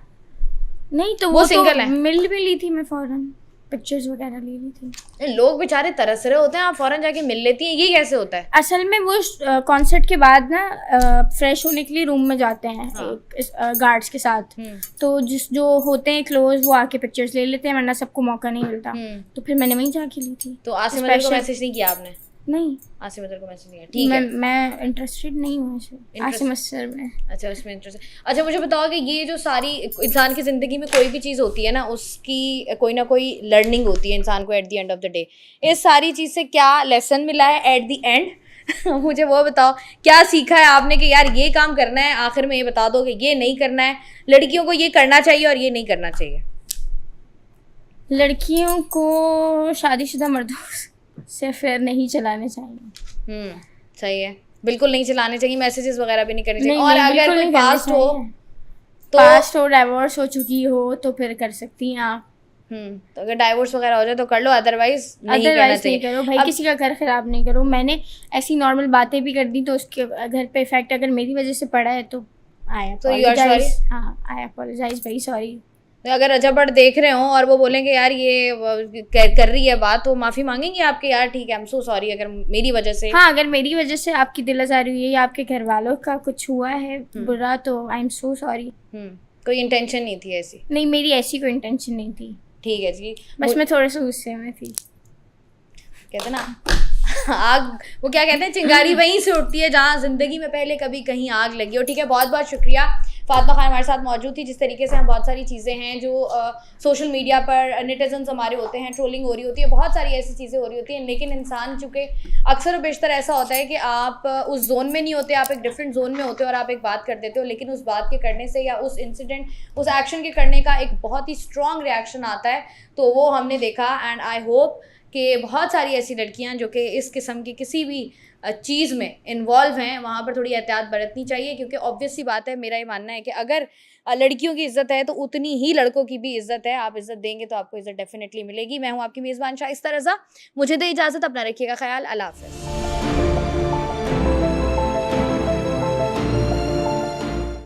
नहीं तो वो वो सिंगल तो है? मिल भी ली थी मैं, फौरन पिक्चर्स वगैरह ले ली थी। लोग बेचारे तरस रहे होते हैं, आप फौरन जाके मिल लेती हैं, ये कैसे होता है? असल में वो कॉन्सर्ट के बाद ना फ्रेश होने के लिए रूम में जाते हैं गार्ड्स के साथ। तो जो होते हैं क्लोज वो आके पिक्चर्स ले लेते हैं, वरना सबको मौका नहीं मिलता। तो फिर मैंने वहीं जाके ली थी। तो आसिम अजहर को Special- मैसेज नहीं किया आपने? नहीं, आसिम अजहर को मैसेज नहीं किया, ठीक है। मैं इंटरेस्टेड नहीं हूँ ऐसे आसिम अजहर में। अच्छा, उसमें इंटरेस्ट। अच्छा मुझे बताओ कि ये जो सारी इंसान की ज़िंदगी में कोई भी चीज़ होती है ना, उसकी कोई ना कोई लर्निंग होती है इंसान को at the end of the day. इस सारी चीज़ से क्या लेसन मिला है एट द एंड? मुझे वो बताओ, क्या सीखा है आपने कि यार ये काम करना है, आखिर में ये बता दो कि ये नहीं करना है, लड़कियों को ये करना चाहिए और ये नहीं करना चाहिए? लड़कियों को शादीशुदा मर्दों से अफेयर नहीं चलाने चाहिए। सही है, बिल्कुल नहीं चलाने चाहिए, मैसेजेस वगैरह भी नहीं करने चाहिए। नहीं, और नहीं, अगर बिल्कुल कोई नहीं करने पास्ट हो चाहिए। तो पास्ट हो, डाइवोर्स हो चुकी हो तो फिर कर सकती हैं आप। तो अगर डाइवोर्स वगैरह हो जाए तो कर लो, अदरवाइज नहीं करना अदरवाइज चाहिए। नहीं करो भाई, किसी का घर खराब नहीं करो। मैंने ऐसी नॉर्मल बातें भी कर दी तो उसके घर पे इफेक्ट अगर मेरी वजह से पड़ा है तो आई So you are अपोलोजाइज। हाँ, आई अपोलोजाइज, वेरी सॉरी। तो अगर अजहर देख रहे हो और वो बोलेंगे यार ये कर रही है बात, तो माफी मांगेंगे आपके, यार ठीक है, आई एम सो सॉरी अगर मेरी वजह से। हाँ, अगर मेरी वजह से आपकी दिल आज़ारी हुई है या आपके घर वालों का कुछ हुआ है बुरा तो आई एम सो सॉरी। कोई इंटेंशन नहीं थी ऐसी? नहीं, मेरी ऐसी कोई इंटेंशन नहीं थी, ठीक है जी। बस मैं थोड़े से गुस्से में थी। कहते ना आग, वो क्या कहते हैं, चिंगारी वहीं से उठती है जहाँ जिंदगी में पहले कभी कहीं आग लगी हो। ठीक है, बहुत बहुत शुक्रिया फातिमा खान हमारे साथ मौजूद थी। जिस तरीके से हम बहुत सारी चीज़ें हैं जो सोशल मीडिया पर नेटिजन्स हमारे होते हैं, ट्रोलिंग हो रही होती है, बहुत सारी ऐसी चीज़ें हो रही होती हैं, लेकिन इंसान चूँकि अक्सर और बेशतर ऐसा होता है कि आप उस जोन में नहीं होते, आप एक डिफरेंट जोन में होते हो और आप एक बात कर देते हो, लेकिन उस बात के करने से या उस इंसिडेंट, उस एक्शन के करने का एक बहुत ही स्ट्रॉन्ग रिएक्शन आता है। तो वो हमने देखा एंड आई होप कि बहुत सारी ऐसी लड़कियां जो कि इस किस्म की किसी भी चीज़ में इन्वॉल्व हैं, वहाँ पर थोड़ी एहतियात बरतनी चाहिए, क्योंकि ऑब्वियस सी बात है, मेरा ये मानना है कि अगर लड़कियों की इज़्ज़त है तो उतनी ही लड़कों की भी इज़्ज़त है। आप इज़्ज़त देंगे तो आपको इज़्ज़त डेफिनेटली मिलेगी। मैं हूँ आपकी मेज़बान शाइस्ता रज़ा, मुझे दे इजाज़त, अपना रखिएगा ख्याल, अल्लाह हाफ़िज़।